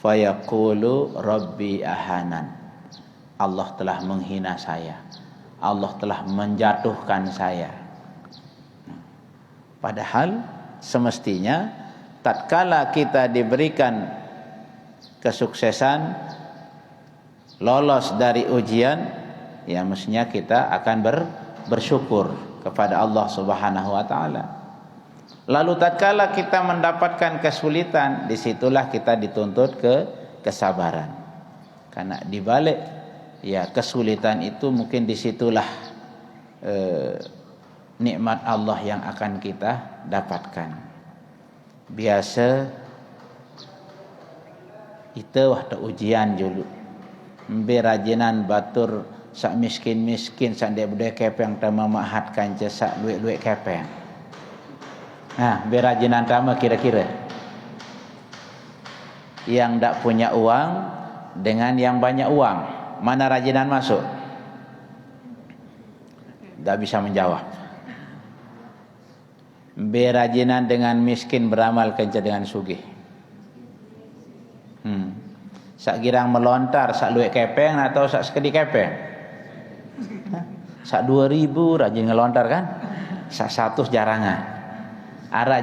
fayaqulu rabbi ahanan, Allah telah menghina saya, Allah telah menjatuhkan saya. Padahal semestinya tatkala kita diberikan kesuksesan, lolos dari ujian, ya mestinya kita akan bersyukur kepada Allah Subhanahu wa taala. Lalu tatkala kita mendapatkan kesulitan, disitulah kita dituntut ke kesabaran. Karena dibalik ya kesulitan itu mungkin disitulah nikmat Allah yang akan kita dapatkan. Biasa itu waktu ujian dulu, berajinan batur sak miskin sak dek budaya kepeng tama mahatkan je sak luik kepeng. Nah, berajinan tama kira-kira yang tak punya uang dengan yang banyak uang, mana rajinan masuk? Tak bisa menjawab. Berajinan dengan miskin beramal kerja dengan sugih. Sak girang melontar, sak luik kepeng atau sak sekedi kepeng? Sak 2000 rajin ngelontar kan? Sak 100 jarangan. Ara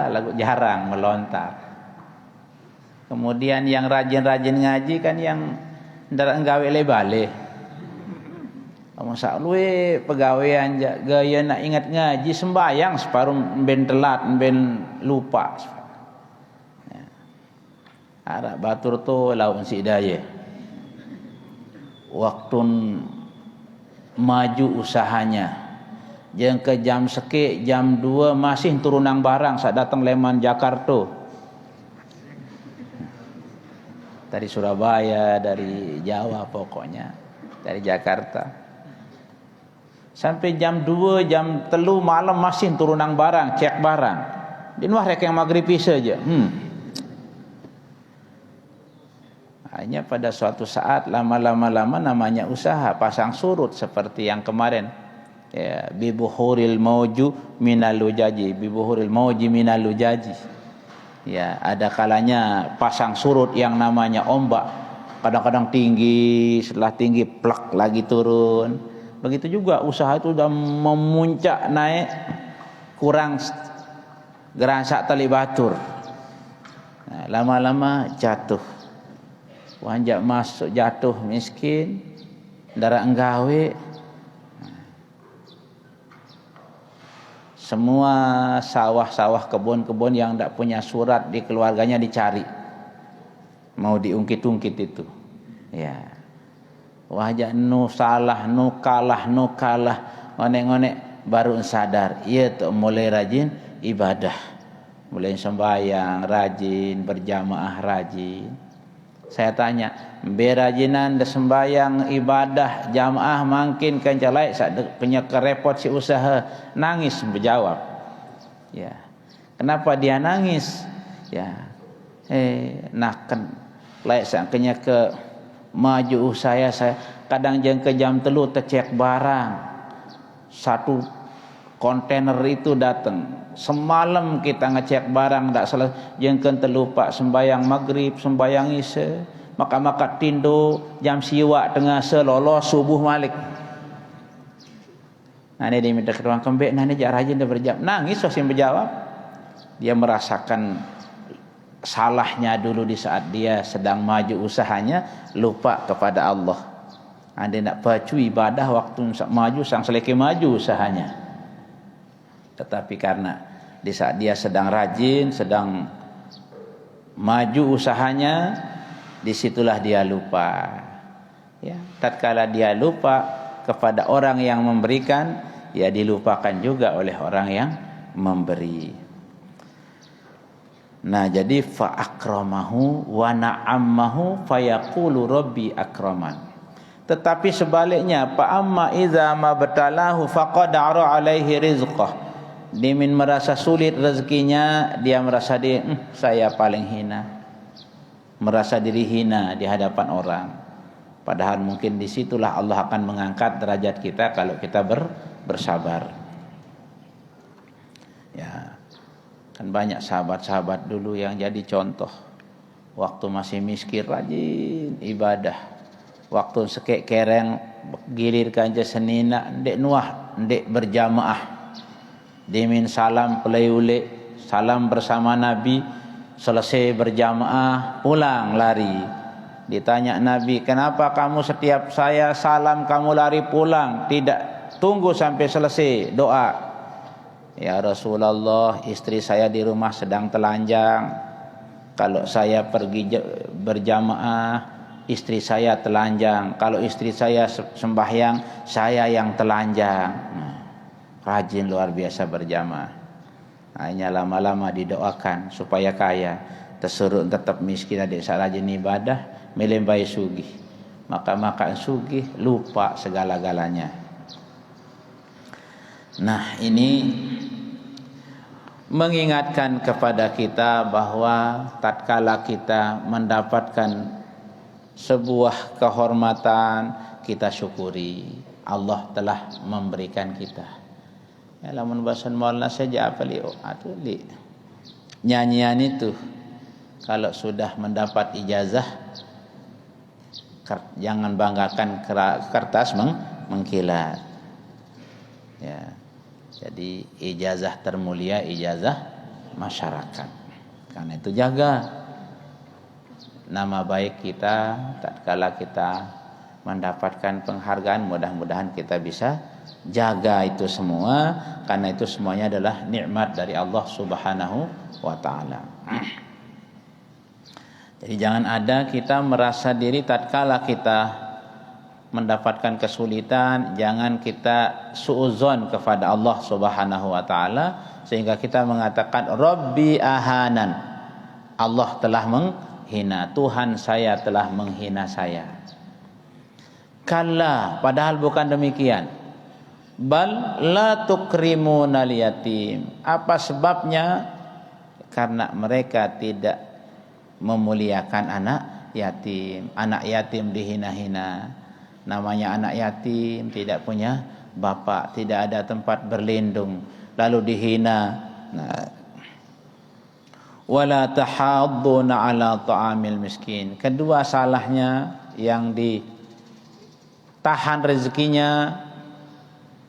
lagu jarang melontar. Kemudian yang rajin-rajin ngaji kan yang ndak nggawe lebale. Kamu sak luwe pegawaian gaya nak ingat ngaji sembayang separuh ben telat ben lupa. Arak batur tu lawan si daya. Waktu maju usahanya. Yang ke jam sekek, jam 2 masih turunang barang sak datang leman Jakarta. Dari Surabaya, dari Jawa pokoknya, dari Jakarta. Sampai jam 2, jam 3 malam masih turunang barang, cek barang. Di luar rek yang maghrib saja. Hanya pada suatu saat lama-lama namanya usaha pasang surut seperti yang kemarin. Ya, bibuhuril mauju minal lujaji, bibuhuril mauji minal lujaji. Ya, ada kalanya pasang surut yang namanya ombak. Kadang-kadang tinggi, setelah tinggi plak lagi turun. Begitu juga usaha itu sudah memuncak naik, kurang geransak tali batur. Nah, lama-lama jatuh. Wanjak masuk jatuh miskin, darah enggawe. Semua sawah-sawah, kebun-kebun yang tak punya surat di keluarganya dicari. Mau diungkit-ungkit itu. Ya. Wajak nu salah, nu kalah, ngonek-ngonek baru sadar. Ia tu mulai rajin ibadah. Mulai sembahyang rajin, berjamaah rajin. Saya tanya, berajinan sembahyang ibadah jamaah makin kencalai saat punya kerepot si usaha nangis berjawab. Ya. Kenapa dia nangis? Ya. Naken laik sangkanya ke maju saya kadang jeng ke jam 3 tercek barang. Satu kontainer itu datang. Semalam kita ngecek barang tak salah jengken terlupa sembayang maghrib, sembayang isya, maka tindo jam siwak tengah selolos subuh malik. Nani dia minta ke ruang kembek, nani jak rajin dia berjawab. Nangis masih berjawab. Dia merasakan salahnya dulu di saat dia sedang maju usahanya, lupa kepada Allah. Anda nak pacu ibadah waktu maju sang seleki maju usahanya. Tetapi karena di saat dia sedang rajin, sedang maju usahanya, disitulah dia lupa. Ya, tatkala dia lupa kepada orang yang memberikan, ya dilupakan juga oleh orang yang memberi. Nah, jadi fa akramahu wa na'ammahu fayaqulu rabbi akraman. Tetapi sebaliknya, fa amma idza ma batalahu faqadara alaihi rizqah. Dia merasa sulit rezekinya, dia merasa saya paling hina. Merasa diri hina di hadapan orang. Padahal mungkin disitulah Allah akan mengangkat derajat kita kalau kita bersabar. Ya, kan banyak sahabat-sahabat dulu yang jadi contoh. Waktu masih miskin rajin ibadah. Waktu sekek kereng gilir kanja senina ndek nuah, ndek berjamaah. Dimin salam pelayule, salam bersama Nabi, selesai berjamaah pulang lari. Ditanya Nabi, kenapa kamu setiap saya salam kamu lari pulang, tidak tunggu sampai selesai doa? Ya Rasulullah, istri saya di rumah sedang telanjang. Kalau saya pergi berjamaah istri saya telanjang. Kalau istri saya sembahyang, saya yang telanjang. Rajin luar biasa berjamaah. Hanya lama-lama didoakan supaya kaya. Tersuruh tetap miskin adik saya rajin ibadah, melembai sugih. Maka makan sugih, lupa segala-galanya. Nah, ini mengingatkan kepada kita bahwa tatkala kita mendapatkan sebuah kehormatan, kita syukuri Allah telah memberikan kita. Ya, lamun bahasan maulana saja apa li nyanyian itu kalau sudah mendapat ijazah jangan banggakan kertas mengkilat. Ya. Jadi ijazah termulia ijazah masyarakat. Karena itu jaga nama baik kita tatkala kita mendapatkan penghargaan, mudah-mudahan kita bisa jaga itu semua, karena itu semuanya adalah nikmat dari Allah Subhanahu wa taala. Jadi jangan ada kita merasa diri tatkala kita mendapatkan kesulitan, jangan kita suudzon kepada Allah Subhanahu wa taala sehingga kita mengatakan Rabbi ahanan. Allah telah menghina, Tuhan saya telah menghina saya. Kalla, padahal bukan demikian. Bal la tukrimunal yatim. Apa sebabnya? Karena mereka tidak memuliakan anak yatim. Anak yatim dihina-hina. Namanya anak yatim, tidak punya bapak, tidak ada tempat berlindung, lalu dihina. Nah, wala tahadduna ala ta'amil miskin. Kedua salahnya yang ditahan rezekinya,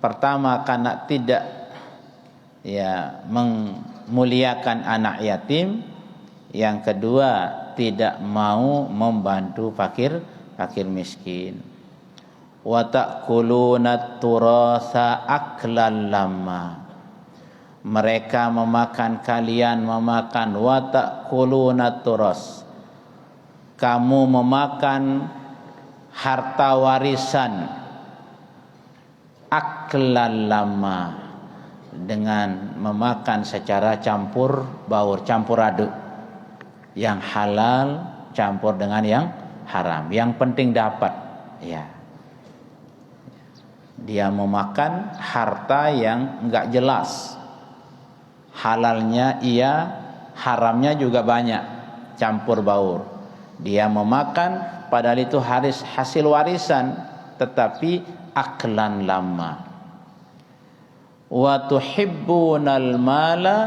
pertama karena tidak memuliakan anak yatim, yang kedua tidak mau membantu fakir miskin. Wa ta'kuluna turatsa aklan lamma. Mereka memakan, kalian memakan. Wa ta'kuluna turas, kamu memakan harta warisan aklan lamma, dengan memakan secara campur baur, campur aduk. Yang halal campur dengan yang haram, yang penting dapat. Ya, dia memakan harta yang enggak jelas, halalnya iya, haramnya juga banyak, campur baur. Dia memakan padahal itu hasil warisan, tetapi aklan lama. Wa tuhibbunal mala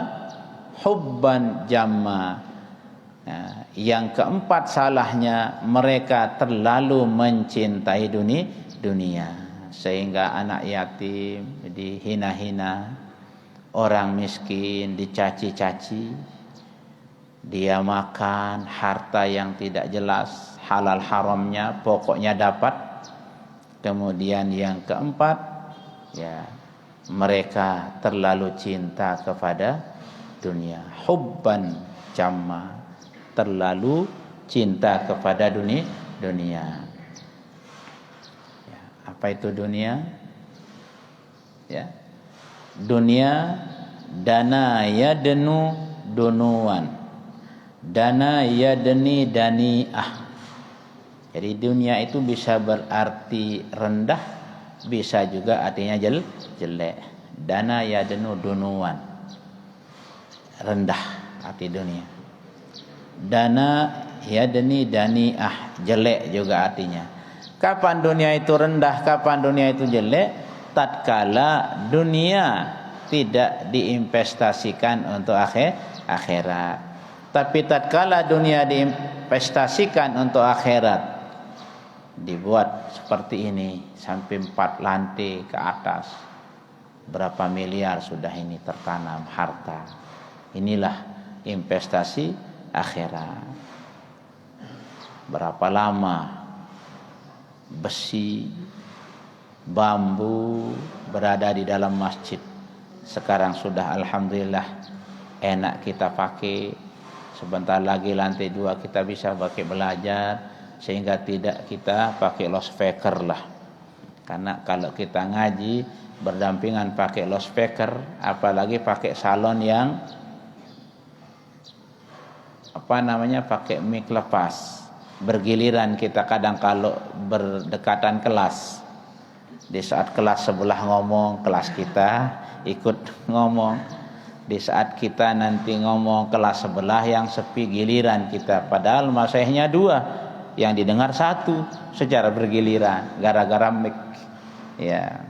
hubban jamma. Nah, yang keempat salahnya, mereka terlalu mencintai dunia. Sehingga anak yatim dihina-hina, orang miskin dicaci-caci, dia makan harta yang tidak jelas, halal haramnya pokoknya dapat. Kemudian yang keempat, mereka terlalu cinta kepada dunia, hubban jamma, terlalu cinta kepada dunia. Apa itu dunia? Ya. Dunia dana yadnu dunuan. Dana yadni dani'ah. Jadi dunia itu bisa berarti rendah, bisa juga artinya jelek. Dana yadnu dunuan. Rendah arti dunia. Dana yadni dani'ah, jelek juga artinya. Kapan dunia itu rendah, kapan dunia itu jelek? Tatkala dunia tidak diinvestasikan untuk akhirat. Tapi tatkala dunia diinvestasikan untuk akhirat, dibuat seperti ini sampai 4 lantai ke atas, berapa miliar sudah ini tertanam harta. Inilah investasi akhirat. Berapa lama besi, bambu berada di dalam masjid. Sekarang sudah alhamdulillah enak kita pakai. Sebentar lagi lantai 2 kita bisa pakai belajar. sehingga tidak kita pakai loudspeaker lah. Karena kalau kita ngaji berdampingan pakai loudspeaker, apalagi pakai salon yang pakai mic lepas, bergiliran kita kadang kalau berdekatan kelas. Di saat kelas sebelah ngomong, kelas kita ikut ngomong. Di saat kita nanti ngomong, kelas sebelah yang sepi, giliran kita. Padahal masehnya 2, yang didengar 1 secara bergiliran gara-gara mic. Ya,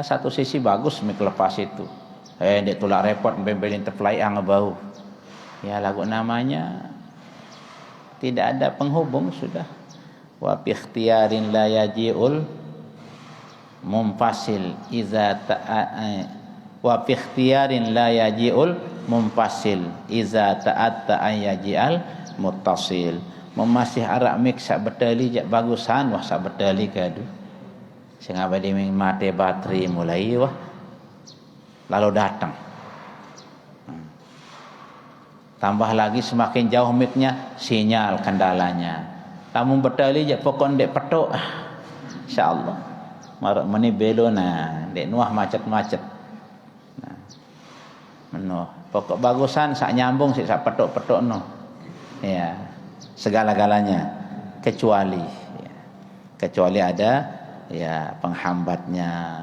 satu sisi bagus mic lepas itu. Dek tulak repot bembelin terpelai ngebau. Ya, lagu namanya tidak ada penghubung sudah. Wa bi ikhtiyarin la yaji'ul munfasil iza wa bi ikhtiyarin la yaji'ul munfasil iza ta'atta an yaji'al muttasil. Memasih arak mik sak betali jak bagusan wah sak betali kadu. Sing abadi ming mate bateri mulai wah lalu datang. Tambah lagi semakin jauh miknya, sinyal kendalanya. Tamu betali je pokok dek petok. Insyaallah. Marak meni belo nah, dek nuah macet-macet. Nah. Menuh. Pokok bagusan sak nyambung sik sak petok-petok no. Ya. Segala-galanya kecuali ada ya penghambatnya.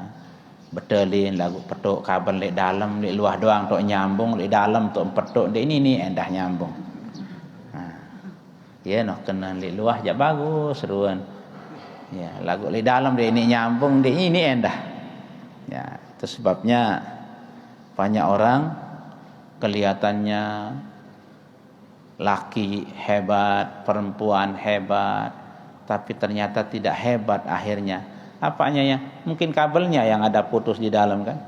Betelin lagu petuk kabel lek dalam lek luah doang tok nyambung lek dalam tok petuk dek ini endah nyambung. Ya noh kena lek luah jak bagus seruan. Ya lagu lek dalam dek ini nyambung dek ini endah. Ya itu sebabnya banyak orang kelihatannya laki hebat, perempuan hebat, tapi ternyata tidak hebat akhirnya. Apanya ya? Mungkin kabelnya yang ada putus di dalam kan.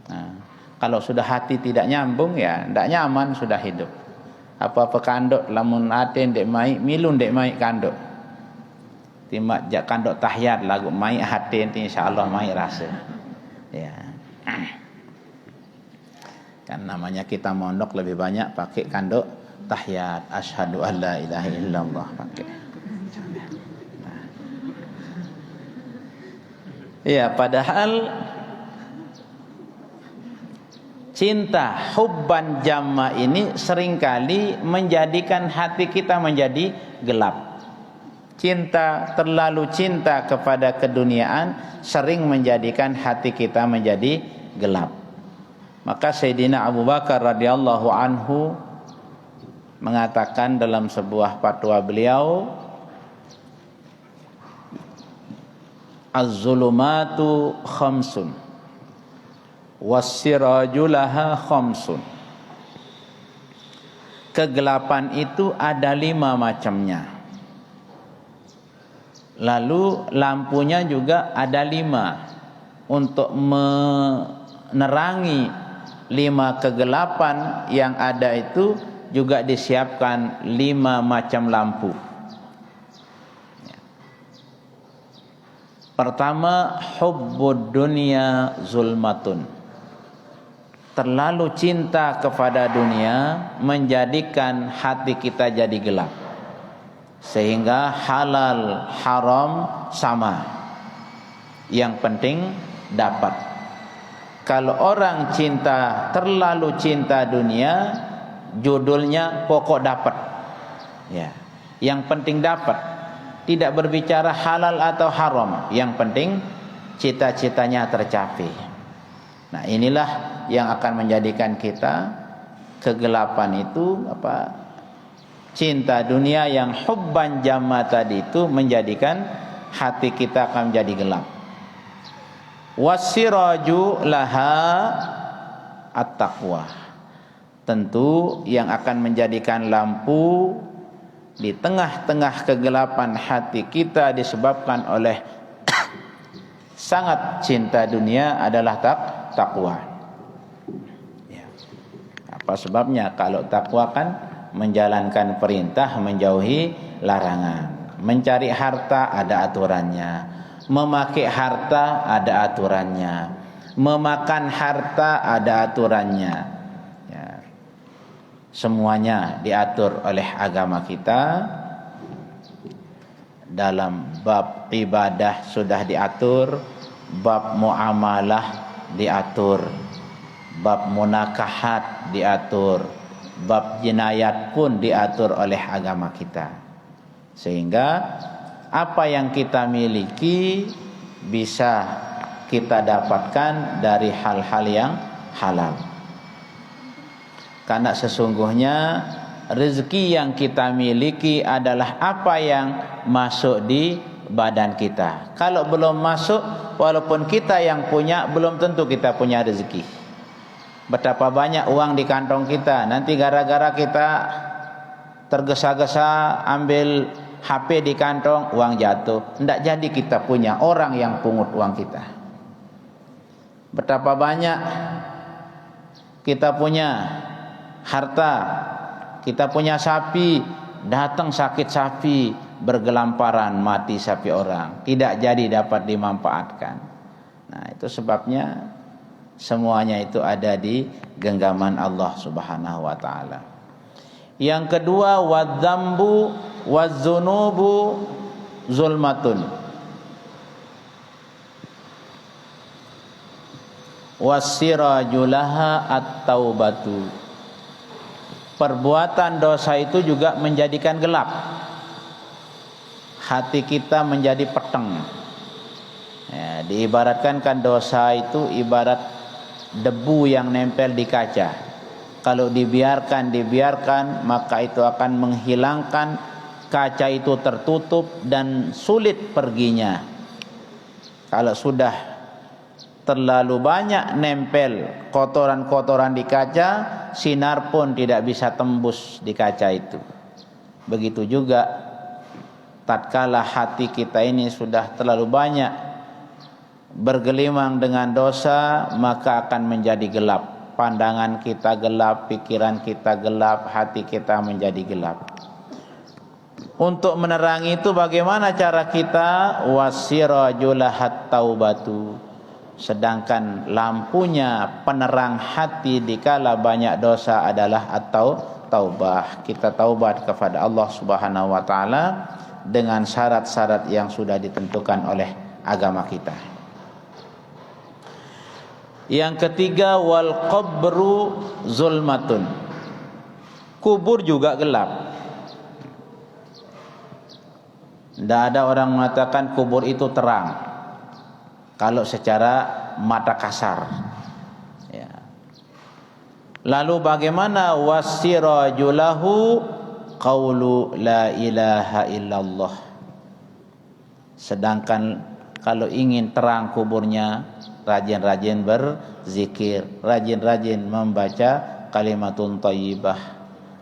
Nah, kalau sudah hati tidak nyambung ya tidak nyaman sudah hidup. Apa-apa kandok lamun aten dek mai milun dek mai kandok. Timak jak kandok tahiyat lagu mai hati insyaallah mai rasa. Ya. Kan namanya kita mondok lebih banyak pakai kandok tahiyat asyhadu alla ilaha illallah pakai. Ya, padahal cinta hubban jamma ini seringkali menjadikan hati kita menjadi gelap. Terlalu cinta kepada keduniaan sering menjadikan hati kita menjadi gelap. Maka Sayyidina Abu Bakar radhiyallahu anhu mengatakan dalam sebuah fatwa beliau, az-zulumatu khamsun was-siraju laha khamsun. Kegelapan itu ada 5 macamnya. Lalu lampunya juga ada 5 untuk menerangi 5 kegelapan yang ada itu juga disiapkan 5 macam lampu. Pertama, hubbud dunya zulmatun. Terlalu cinta kepada dunia menjadikan hati kita jadi gelap. Sehingga halal haram sama. Yang penting dapat. Kalau orang terlalu cinta dunia, judulnya pokok dapat. Ya. Yang penting dapat. Tidak berbicara halal atau haram, yang penting cita-citanya tercapai. Nah, inilah yang akan menjadikan kita kegelapan itu cinta dunia yang hubban jamma tadi itu menjadikan hati kita akan menjadi gelap. Wasiraju laha at-taqwa. Tentu yang akan menjadikan lampu di tengah-tengah kegelapan hati kita disebabkan oleh sangat cinta dunia adalah takwa. Ya. Apa sebabnya? Kalau takwa kan menjalankan perintah, menjauhi larangan. Mencari harta ada aturannya. Memakai harta ada aturannya. Memakan harta ada aturannya. Semuanya diatur oleh agama kita dalam bab ibadah sudah diatur, bab muamalah diatur, bab munakahat diatur, bab jinayat pun diatur oleh agama kita. Sehingga apa yang kita miliki bisa kita dapatkan dari hal-hal yang halal. Karena sesungguhnya rezeki yang kita miliki adalah apa yang masuk di badan kita. Kalau belum masuk, walaupun kita yang punya, belum tentu kita punya rezeki. Betapa banyak uang di kantong kita, nanti gara-gara kita tergesa-gesa ambil HP di kantong, uang jatuh, tidak jadi kita punya, orang yang pungut uang kita. Betapa banyak kita punya harta, kita punya sapi, datang sakit sapi, bergelamparan mati sapi orang, tidak jadi dapat dimanfaatkan. Nah, itu sebabnya semuanya itu ada di genggaman Allah Subhanahu wa taala. Yang kedua, wadzambu wazzunubu zulmatun wasirajulaha at-taubatu. Perbuatan dosa itu juga menjadikan gelap. Hati kita menjadi peteng. Ya, diibaratkan kan dosa itu ibarat debu yang nempel di kaca. Kalau dibiarkan maka itu akan menghilangkan, kaca itu tertutup dan sulit perginya. Kalau sudah terlalu banyak nempel kotoran-kotoran di kaca, sinar pun tidak bisa tembus di kaca itu. Begitu juga tatkala hati kita ini sudah terlalu banyak bergelimang dengan dosa, maka akan menjadi gelap. Pandangan kita gelap, pikiran kita gelap, hati kita menjadi gelap. Untuk menerangi itu bagaimana cara kita? Wasirajulahat taubatu. Sedangkan lampunya penerang hati dikala banyak dosa adalah atau taubah. Kita taubat kepada Allah Subhanahu wa taala dengan syarat-syarat yang sudah ditentukan oleh agama kita. Yang ketiga, wal qabru zulmatun. Kubur juga gelap. Tidak ada orang mengatakan kubur itu terang kalau secara mata kasar. Ya. Lalu bagaimana? Wasirajulahu qaulu la ilaha illallah. Sedangkan kalau ingin terang kuburnya, rajin-rajin berzikir, rajin-rajin membaca kalimatun thayyibah,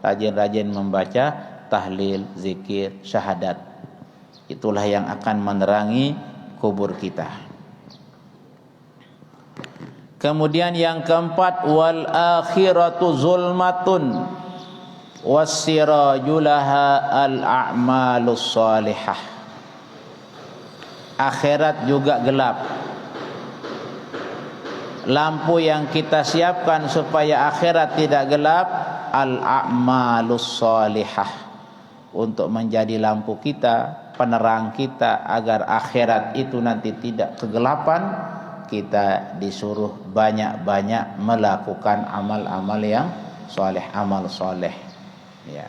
rajin-rajin membaca tahlil, zikir, syahadat. Itulah yang akan menerangi kubur kita. Kemudian yang keempat, wal akhiratu zulmatun wasirajulaha al a'malus salihah. Akhirat juga gelap. Lampu yang kita siapkan supaya akhirat tidak gelap, al a'malus salihah, untuk menjadi lampu kita, penerang kita agar akhirat itu nanti tidak kegelapan. Kita disuruh banyak-banyak melakukan amal-amal yang soleh, amal soleh. Ya.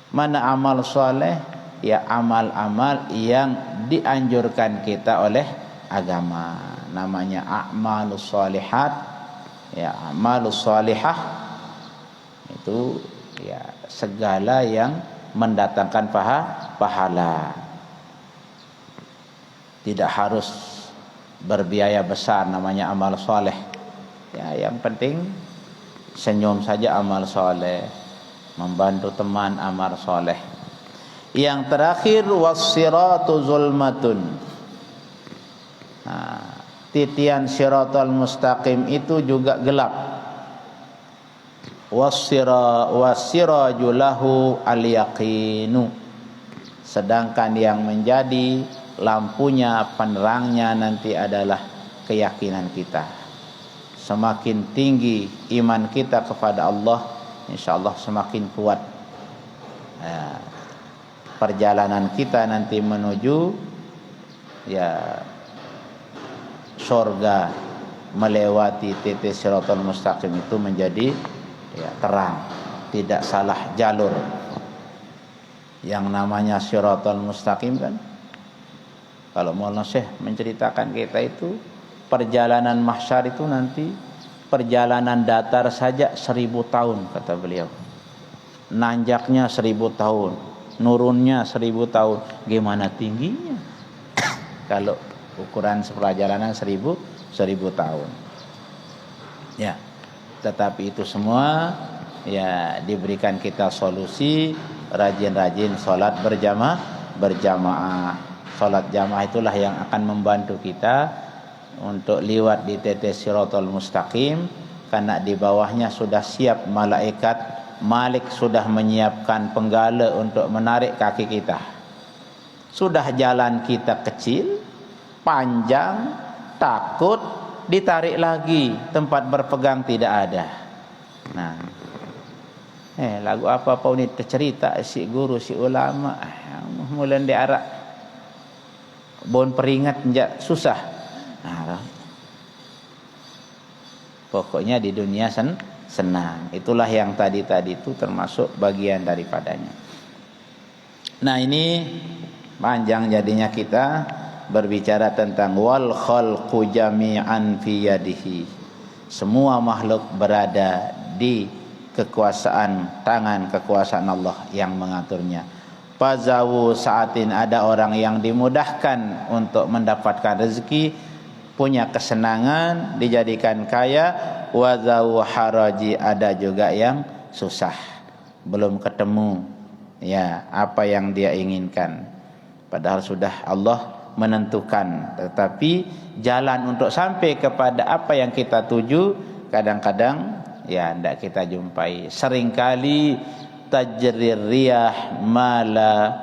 Mana amal soleh? Ya, amal-amal yang dianjurkan kita oleh agama. Namanya a'malus solihat. Ya, amalus solihah itu ya segala yang mendatangkan pahala. Tidak harus berbiaya besar, namanya amal soleh. Ya, yang penting senyum saja amal soleh, membantu teman amal soleh. Yang terakhir, wassiratu zulmatun. Nah, titian siratal mustaqim itu juga gelap. Wassirajulahu al-yaqinu. Sedangkan yang menjadi lampunya, penerangnya nanti adalah keyakinan kita. Semakin tinggi iman kita kepada Allah, insyaallah semakin kuat. perjalanan kita nanti menuju ya surga, melewati titik Shiratal Mustaqim itu menjadi ya terang, tidak salah jalur. Yang namanya Shiratal Mustaqim kan, kalau Maulana Syekh menceritakan kita itu perjalanan mahsyar itu nanti perjalanan datar saja 1000 tahun kata beliau, nanjaknya 1000 tahun, nurunnya 1000 tahun, gimana tingginya kalau ukuran perjalanan 1000 tahun ya. Tetapi itu semua ya diberikan kita solusi, rajin-rajin sholat berjamaah. Sholat jamaah itulah yang akan membantu kita untuk liwat di titik Shiratal Mustaqim, karena di bawahnya sudah siap malaikat Malik, sudah menyiapkan penggala untuk menarik kaki kita. Sudah jalan kita kecil, panjang, takut, ditarik lagi, tempat berpegang tidak ada. Nah, lagu apa ini tercerita si guru si ulama mulai diarak bon peringat enggak susah. Nah, pokoknya di dunia senang. Itulah yang tadi itu termasuk bagian daripadanya. Nah, ini panjang jadinya kita berbicara tentang wal khalqu jami'an fi yadihi. Semua makhluk berada di tangan kekuasaan Allah yang mengaturnya. Fazawu saatin, ada orang yang dimudahkan untuk mendapatkan rezeki, punya kesenangan, dijadikan kaya. Wazawu haraji, ada juga yang susah, belum ketemu ya apa yang dia inginkan, padahal sudah Allah menentukan. Tetapi jalan untuk sampai kepada apa yang kita tuju kadang-kadang ya tidak kita jumpai. Seringkali tajrir riyah mala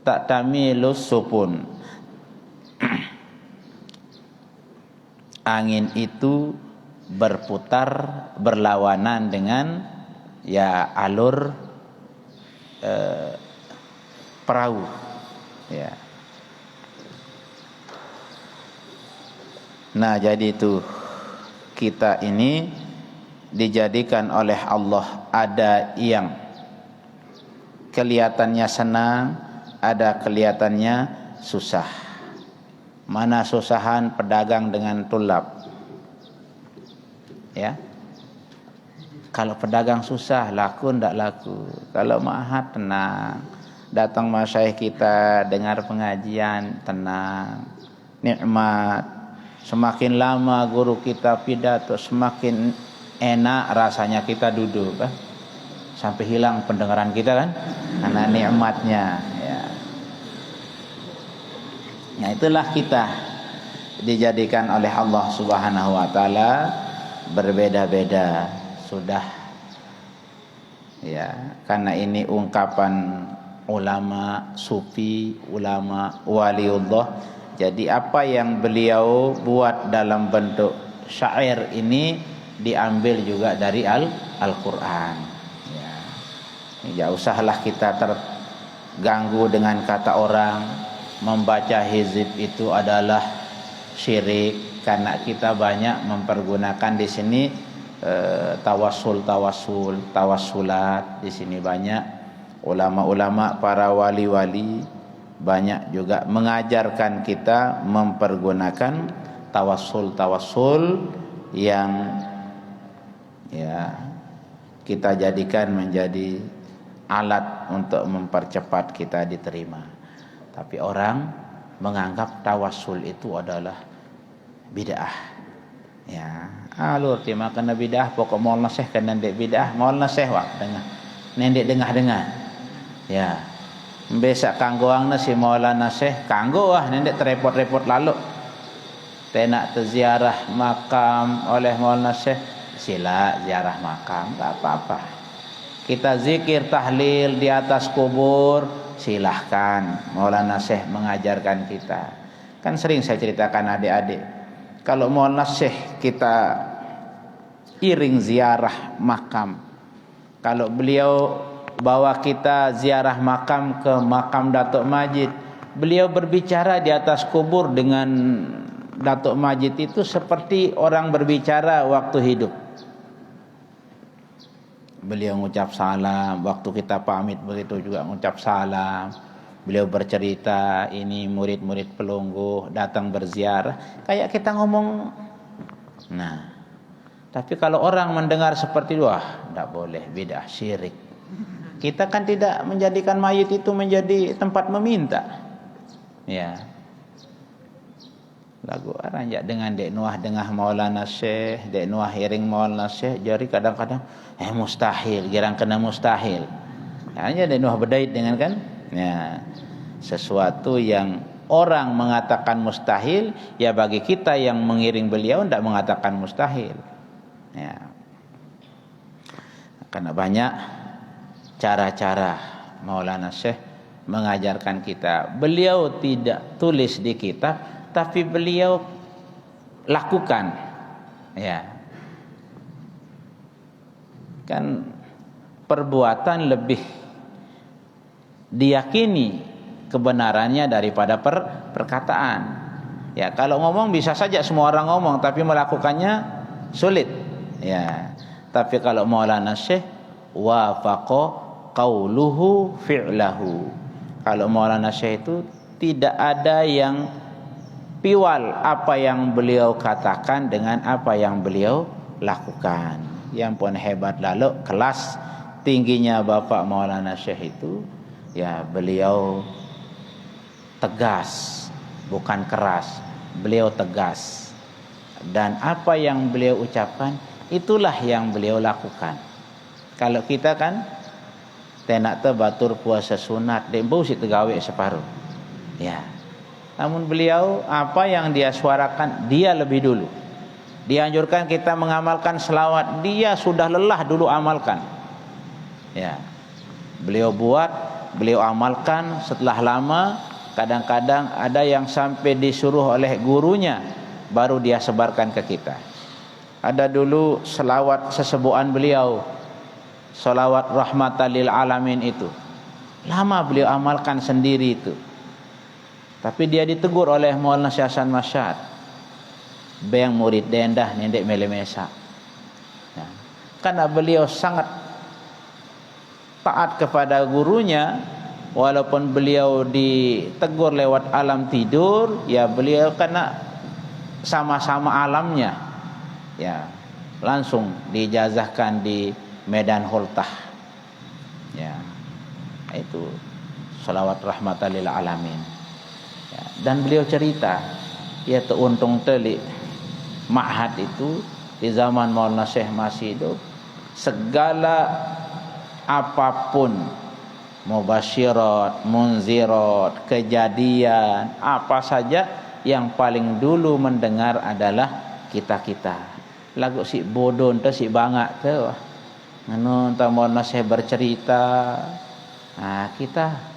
tak tamilus supun. Angin itu berputar berlawanan dengan ya alur perahu ya. Nah, jadi itu kita ini dijadikan oleh Allah, ada yang kelihatannya senang, ada kelihatannya susah. Mana susahan pedagang dengan tulab ya. Kalau pedagang susah, laku ndak laku. Kalau ma'had tenang, datang masyayikh kita dengar pengajian tenang, nikmat. Semakin lama guru kita pidato, semakin enak rasanya kita duduk kan? Sampai hilang pendengaran kita kan, karena nikmatnya ya. Nah, itulah kita dijadikan oleh Allah Subhanahu wa taala berbeda-beda sudah ya, karena ini ungkapan ulama sufi, ulama waliullah. Jadi apa yang beliau buat dalam bentuk syair ini diambil juga dari Al-Quran ya. Tidak usahlah kita terganggu dengan kata orang membaca hizib itu adalah syirik, karena kita banyak mempergunakan di sini tawassulat. Di sini banyak ulama-ulama, para wali-wali banyak juga mengajarkan kita mempergunakan tawassul yang ya kita jadikan menjadi alat untuk mempercepat kita diterima. Tapi orang menganggap tawassul itu adalah bid'ah. Ya, alur terima kena bid'ah, pokok Maulana Syekh kena ndek bid'ah, Maulana Syekh wak dengar. Nendek dengar-dengar. Ya. Besak kanggoangna si Maulana Syekh kanggo nendek terepot-repot lalu. Tenak terziarah makam oleh Maulana Syekh, sila ziarah makam, enggak apa-apa. Kita zikir tahlil di atas kubur, silahkan. Maulana Syekh mengajarkan kita. Kan sering saya ceritakan adik-adik, kalau Maulana Syekh kita iring ziarah makam, kalau beliau bawa kita ziarah makam ke makam Datuk Majid. Beliau berbicara di atas kubur dengan Datuk Majid itu seperti orang berbicara waktu hidup. Beliau mengucap salam, waktu kita pamit begitu juga mengucap salam. Beliau bercerita, ini murid-murid pelungguh datang berziarah, kayak kita ngomong. Nah, tapi kalau orang mendengar seperti itu, tidak boleh, bidah, syirik. Kita kan tidak menjadikan mayit itu menjadi tempat meminta. Ya. Lagu aranjak dengan Dek Nuah dengah Maulana Syekh, Dek Nuah hiring Maulana Syekh, jadi kadang-kadang mustahil, girang kena mustahil. Hanya Dek Nuah berdait dengan kan? Ya. Sesuatu yang orang mengatakan mustahil, ya bagi kita yang mengiring beliau tidak mengatakan mustahil. Ya. Karena banyak cara-cara Maulana Syekh mengajarkan kita. Beliau tidak tulis di kitab, tapi beliau lakukan. Ya. Kan perbuatan lebih diyakini kebenarannya daripada perkataan. Ya, kalau ngomong bisa saja semua orang ngomong, tapi melakukannya sulit. Ya. Tapi kalau Maulana Syekh wafaqa qauluhu fi'lahu. Kalau Maulana Syekh itu tidak ada yang piwal apa yang beliau katakan dengan apa yang beliau lakukan. Yang pun hebat lalu kelas tingginya Bapak Maulana Syekh itu, ya beliau tegas, bukan keras. Beliau tegas. Dan apa yang beliau ucapkan, itulah yang beliau lakukan. Kalau kita kan tenak te batur puasa sunat, dembau si tegawe separuh. Ya. Namun beliau apa yang dia suarakan, dia lebih dulu. Dianjurkan kita mengamalkan selawat, dia sudah lelah dulu amalkan. Ya. Beliau buat, beliau amalkan, setelah lama kadang-kadang ada yang sampai disuruh oleh gurunya baru dia sebarkan ke kita. Ada dulu selawat sesebuhan beliau, selawat rahmatan lil alamin itu. Lama beliau amalkan sendiri itu. Tapi dia ditegur oleh Maulana Syekh Hasan Masyad. Beng murid dendah nendek melemesa. Ya. Karena beliau sangat taat kepada gurunya, walaupun beliau ditegur lewat alam tidur, ya beliau karena sama-sama alamnya, ya langsung diijazahkan di Medan Holtah. Ya, itu selawat rahmatan lil alamin. Ya, dan beliau cerita, ya untung telik ma'had itu di zaman Maulana Syekh masih hidup, segala apapun mubasyirat, munzirat, kejadian apa saja yang paling dulu mendengar adalah kita-kita. Lagu si bodoh ente si bangak tu. Nganu ta Maulana Syekh bercerita. Nah, kita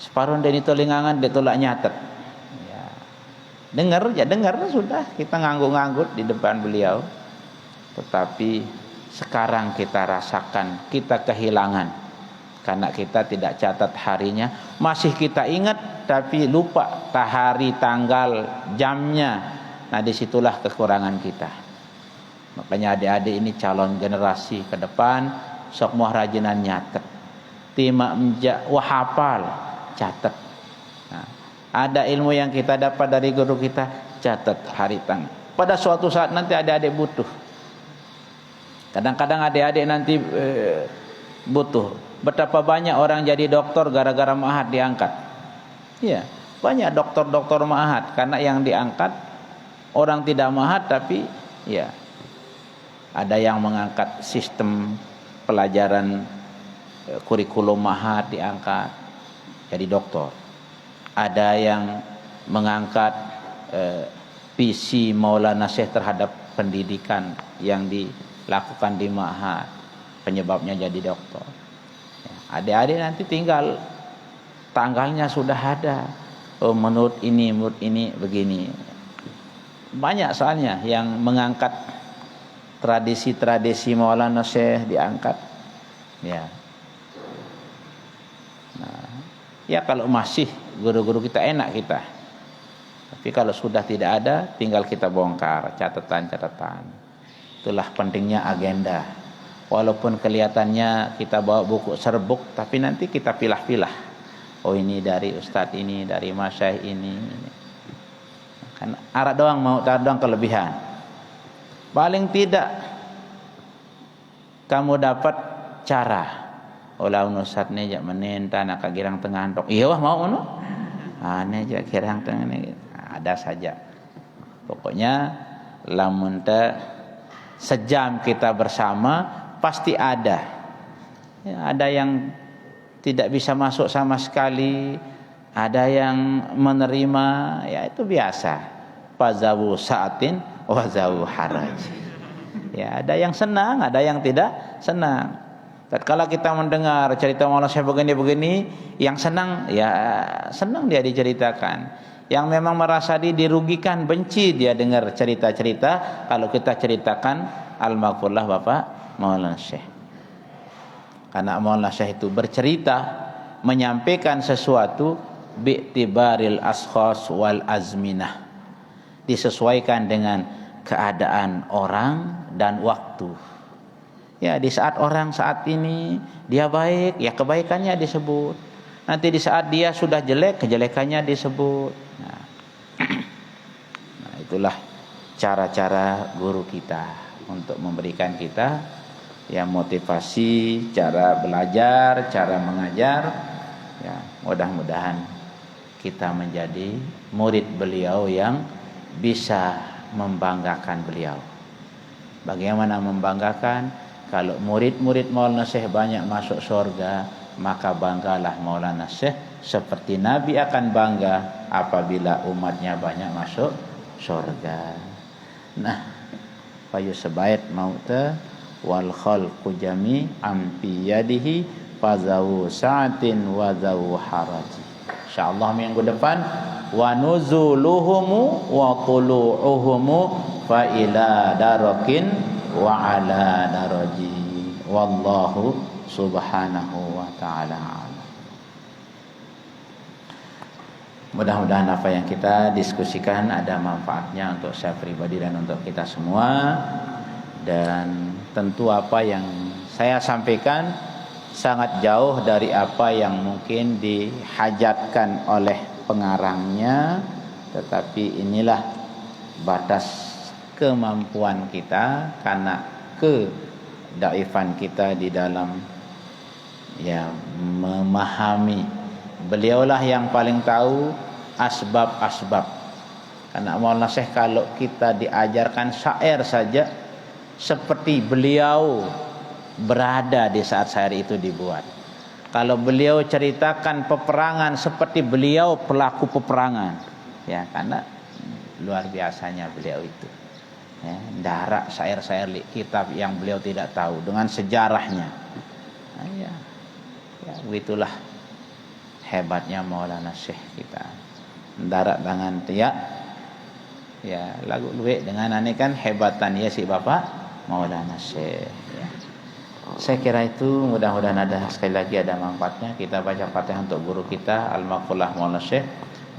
separuh dari telingangan dia tolak nyatet. Ya. Dengar ya dengar sudah, kita nganggut-nganggut di depan beliau. Tetapi sekarang kita rasakan kita kehilangan karena kita tidak catat harinya. Masih kita ingat tapi lupa hari, tanggal, jamnya. Nah disitulah kekurangan kita. Makanya adik-adik ini calon generasi ke depan, sok muah rajinan nyatet, tima wahapal catat. Nah, ada ilmu yang kita dapat dari guru kita, catat hari, tanggal. Pada suatu saat nanti adik-adik butuh. Kadang-kadang adik-adik nanti butuh. Betapa banyak orang jadi doktor gara-gara ma'had diangkat. Iya, banyak doktor-doktor ma'had karena yang diangkat orang tidak ma'had, tapi ya ada yang mengangkat sistem pelajaran kurikulum ma'had diangkat jadi doktor. Ada yang mengangkat visi Maulana Syekh terhadap pendidikan yang dilakukan di ma'had, penyebabnya jadi doktor. Adik-adik nanti tinggal tanggalnya sudah ada. Oh, menurut ini begini. Banyak soalnya yang mengangkat tradisi-tradisi Maulana Syekh diangkat. Ya. Ya kalau masih guru-guru kita enak kita. Tapi kalau sudah tidak ada, tinggal kita bongkar catatan-catatan. Itulah pentingnya agenda. Walaupun kelihatannya kita bawa buku serbuk, tapi nanti kita pilah-pilah. Oh ini dari ustadz ini, dari masyayikh ini. Kan arah doang mau doang kelebihan. Paling tidak kamu dapat cara. Olah ustadz ni jak menenta nak girang tengah antok. Iya wah mau no. Ane jak girang tengah ni ada saja. Pokoknya lamun sejam kita bersama pasti ada. Ya, ada yang tidak bisa masuk sama sekali, ada yang menerima, ya itu biasa. Fazawu sa'atin wa zawu haraj. Ya, ada yang senang, ada yang tidak senang. Tatkala kita mendengar cerita Maulana Syekh begini-begini, yang senang ya senang dia diceritakan. Yang memang merasa dirugikan, benci dia dengar cerita-cerita kalau kita ceritakan al-maghfurlah Bapak Maulana Syekh. Karena Maulana Syekh itu bercerita, menyampaikan sesuatu bi'tibaril ashkhas wal azminah. Disesuaikan dengan keadaan orang dan waktu. Ya, di saat orang saat ini dia baik, ya kebaikannya disebut. Nanti di saat dia sudah jelek, kejelekannya disebut. Nah, itulah cara-cara guru kita untuk memberikan kita ya motivasi, cara belajar, cara mengajar. Ya, mudah-mudahan kita menjadi murid beliau yang bisa membanggakan beliau. Bagaimana membanggakan? Kalau murid-murid Maulana Syekh banyak masuk surga, maka banggalah Maulana Syekh seperti Nabi akan bangga apabila umatnya banyak masuk surga. Nah, payu sebaik mauta wal khalqu jami ampi yadihi fazawu sa'atin wa zawu haraji. Insyaallah minggu depan wa nuzuluhumu wa tulu'uhumu fa ila darakin wa ala daraji wallahu subhanahu wa ta'ala. Mudah-mudahan apa yang kita diskusikan ada manfaatnya untuk saya pribadi dan untuk kita semua. Dan tentu apa yang saya sampaikan sangat jauh dari apa yang mungkin dihajatkan oleh pengarangnya, tetapi inilah batas kemampuan kita karena kedaifan kita di dalam ya memahami. Beliaulah yang paling tahu asbab-asbab. Karena Maulana Syekh kalau kita diajarkan syair saja seperti beliau berada di saat syair itu dibuat. Kalau beliau ceritakan peperangan seperti beliau pelaku peperangan. Ya, karena luar biasanya beliau itu. Ya, darak syair-syair kitab yang beliau tidak tahu dengan sejarahnya. Nah, ya begitulah hebatnya Maulana Syekh kita. Darak dengan tiak ya lagu luwe dengan ane kan hebatan ya si Bapak Maulana Syekh ya. Saya kira itu mudah-mudahan ada sekali lagi ada manfaatnya. Kita baca Fatihah untuk guru kita Al-Maghfurlah Maulana Syekh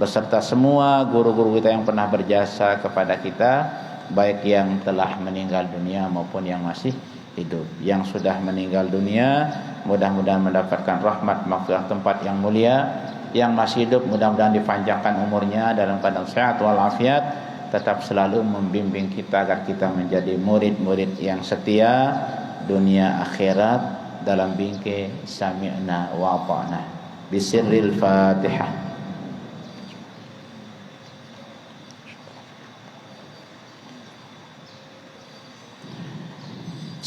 beserta semua guru-guru kita yang pernah berjasa kepada kita, baik yang telah meninggal dunia maupun yang masih hidup. Yang sudah meninggal dunia mudah-mudahan mendapatkan rahmat maghfirah tempat yang mulia. Yang masih hidup mudah-mudahan dipanjangkan umurnya dalam keadaan sehat walafiat, tetap selalu membimbing kita agar kita menjadi murid-murid yang setia dunia akhirat dalam bingkai sami'na wa ata'na. Bisirril Fatihah.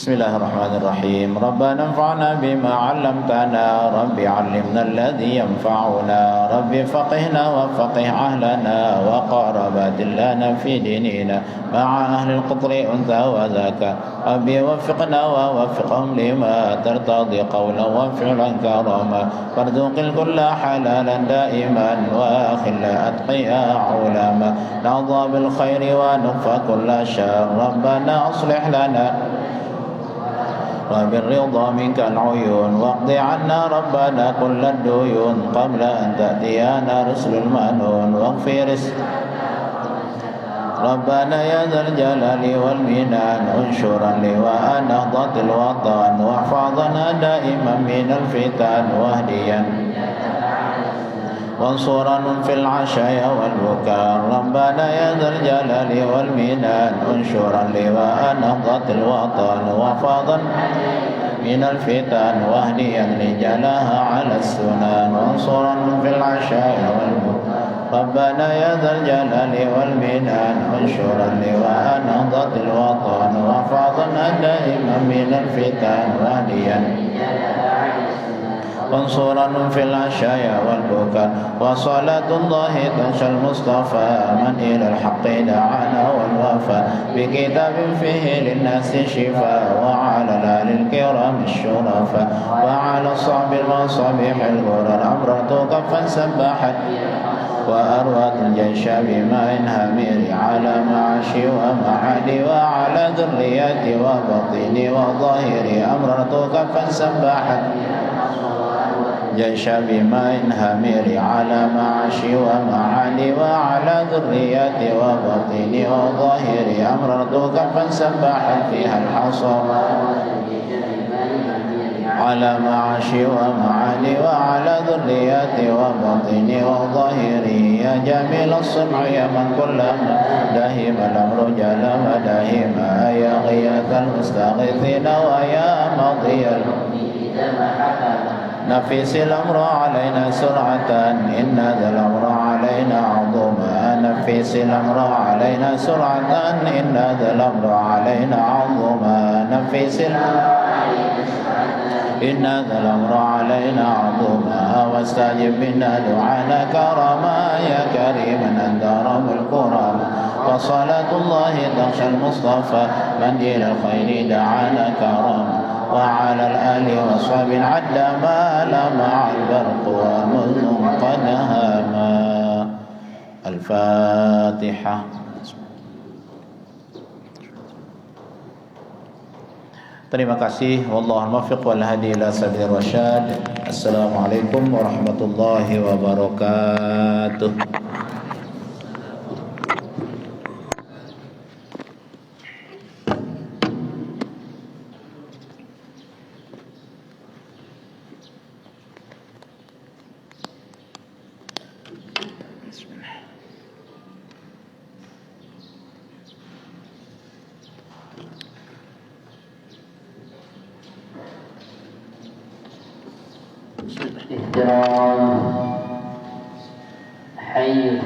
Bismillahirrahmanirrahim. Rabbana anfa'na bima 'allamtana, Rabbi 'allimna alladhi yanfa'una, Rabbi faqihna wa faqih ahlana wa qarabatil lana fi dinina ma'a ahli al-qadri untha wa dhaka. Rabbi waffiqna wa waffiqhum lima tartadi qawlan wa fi'lan karama, warzuqil kulla halalan daiman wa akhilla atqiya ulama, nadha bil khairi wa nufa kulla syarr. Rabbana aslih lana وبالرضا منك العيون واقض عنا ربنا كل الديون قبل أن تأتينا رسل المنون واغفر ربنا يا ذا الجلال والمنان انشرا لواء نهضة الوطن واحفظنا دائما من الفتن واهديا وانصرنا في العشايا والبكاء ربنا يا ذا الجلال والمنان انشرا لواء نهضة الوطن واحفظنا من الفتن واهديا رجالها على السنن وانصرنا في العشايا والبكاء ربنا يا ذا الجلال والمنان انشرا لواء نهضة الوطن واحفظنا دائما من الفتن واهديا وانصرنا في العشايا والبكاء وصلاة الله تنشى المصطفى من إلى الحق دعانا والوفاء بكتاب فيه للناس شفاء وعلى الآل الكرام الشرفاء وعلى الصعب المصابيح الغرر أمرت كفا سبحت وأروت الجيش بماء همير على معاشي ومعادي وعلى ذرياتي وبطيني وظاهري أمرت كفا سبحت جيش بماء همير على معاشي ومعادي وعلى ذرياتي وبطيني وظاهري أمرت كفا سبحت فيها الحصى على معاشي ومعاني وعلى ذرياتي وبطني وظاهري يا جميل الصنع يا من كلما داهم الأمر جل مداهما يا غياث المستغيثين ويا مضي نفيس الأمر علينا سرعة إن ذا الأمر علينا عظما نفيس الأمر علينا سرعة إن ذا الأمر علينا عظما نفيس إن ذا الأمر علينا عظما واستجب منا دعانا كرما يا كريما أنت رب الكرم وصلاة الله تغشى المصطفى من إلى الخير دعانا كرما وعلى الآل وصحب عد ما لمع البرق ومذ قد هاما الفاتحة. Terima kasih. Wallahul muwaffiq wal hadi ila sabil rasyad. Assalamualaikum warahmatullahi wabarakatuh. احترام حي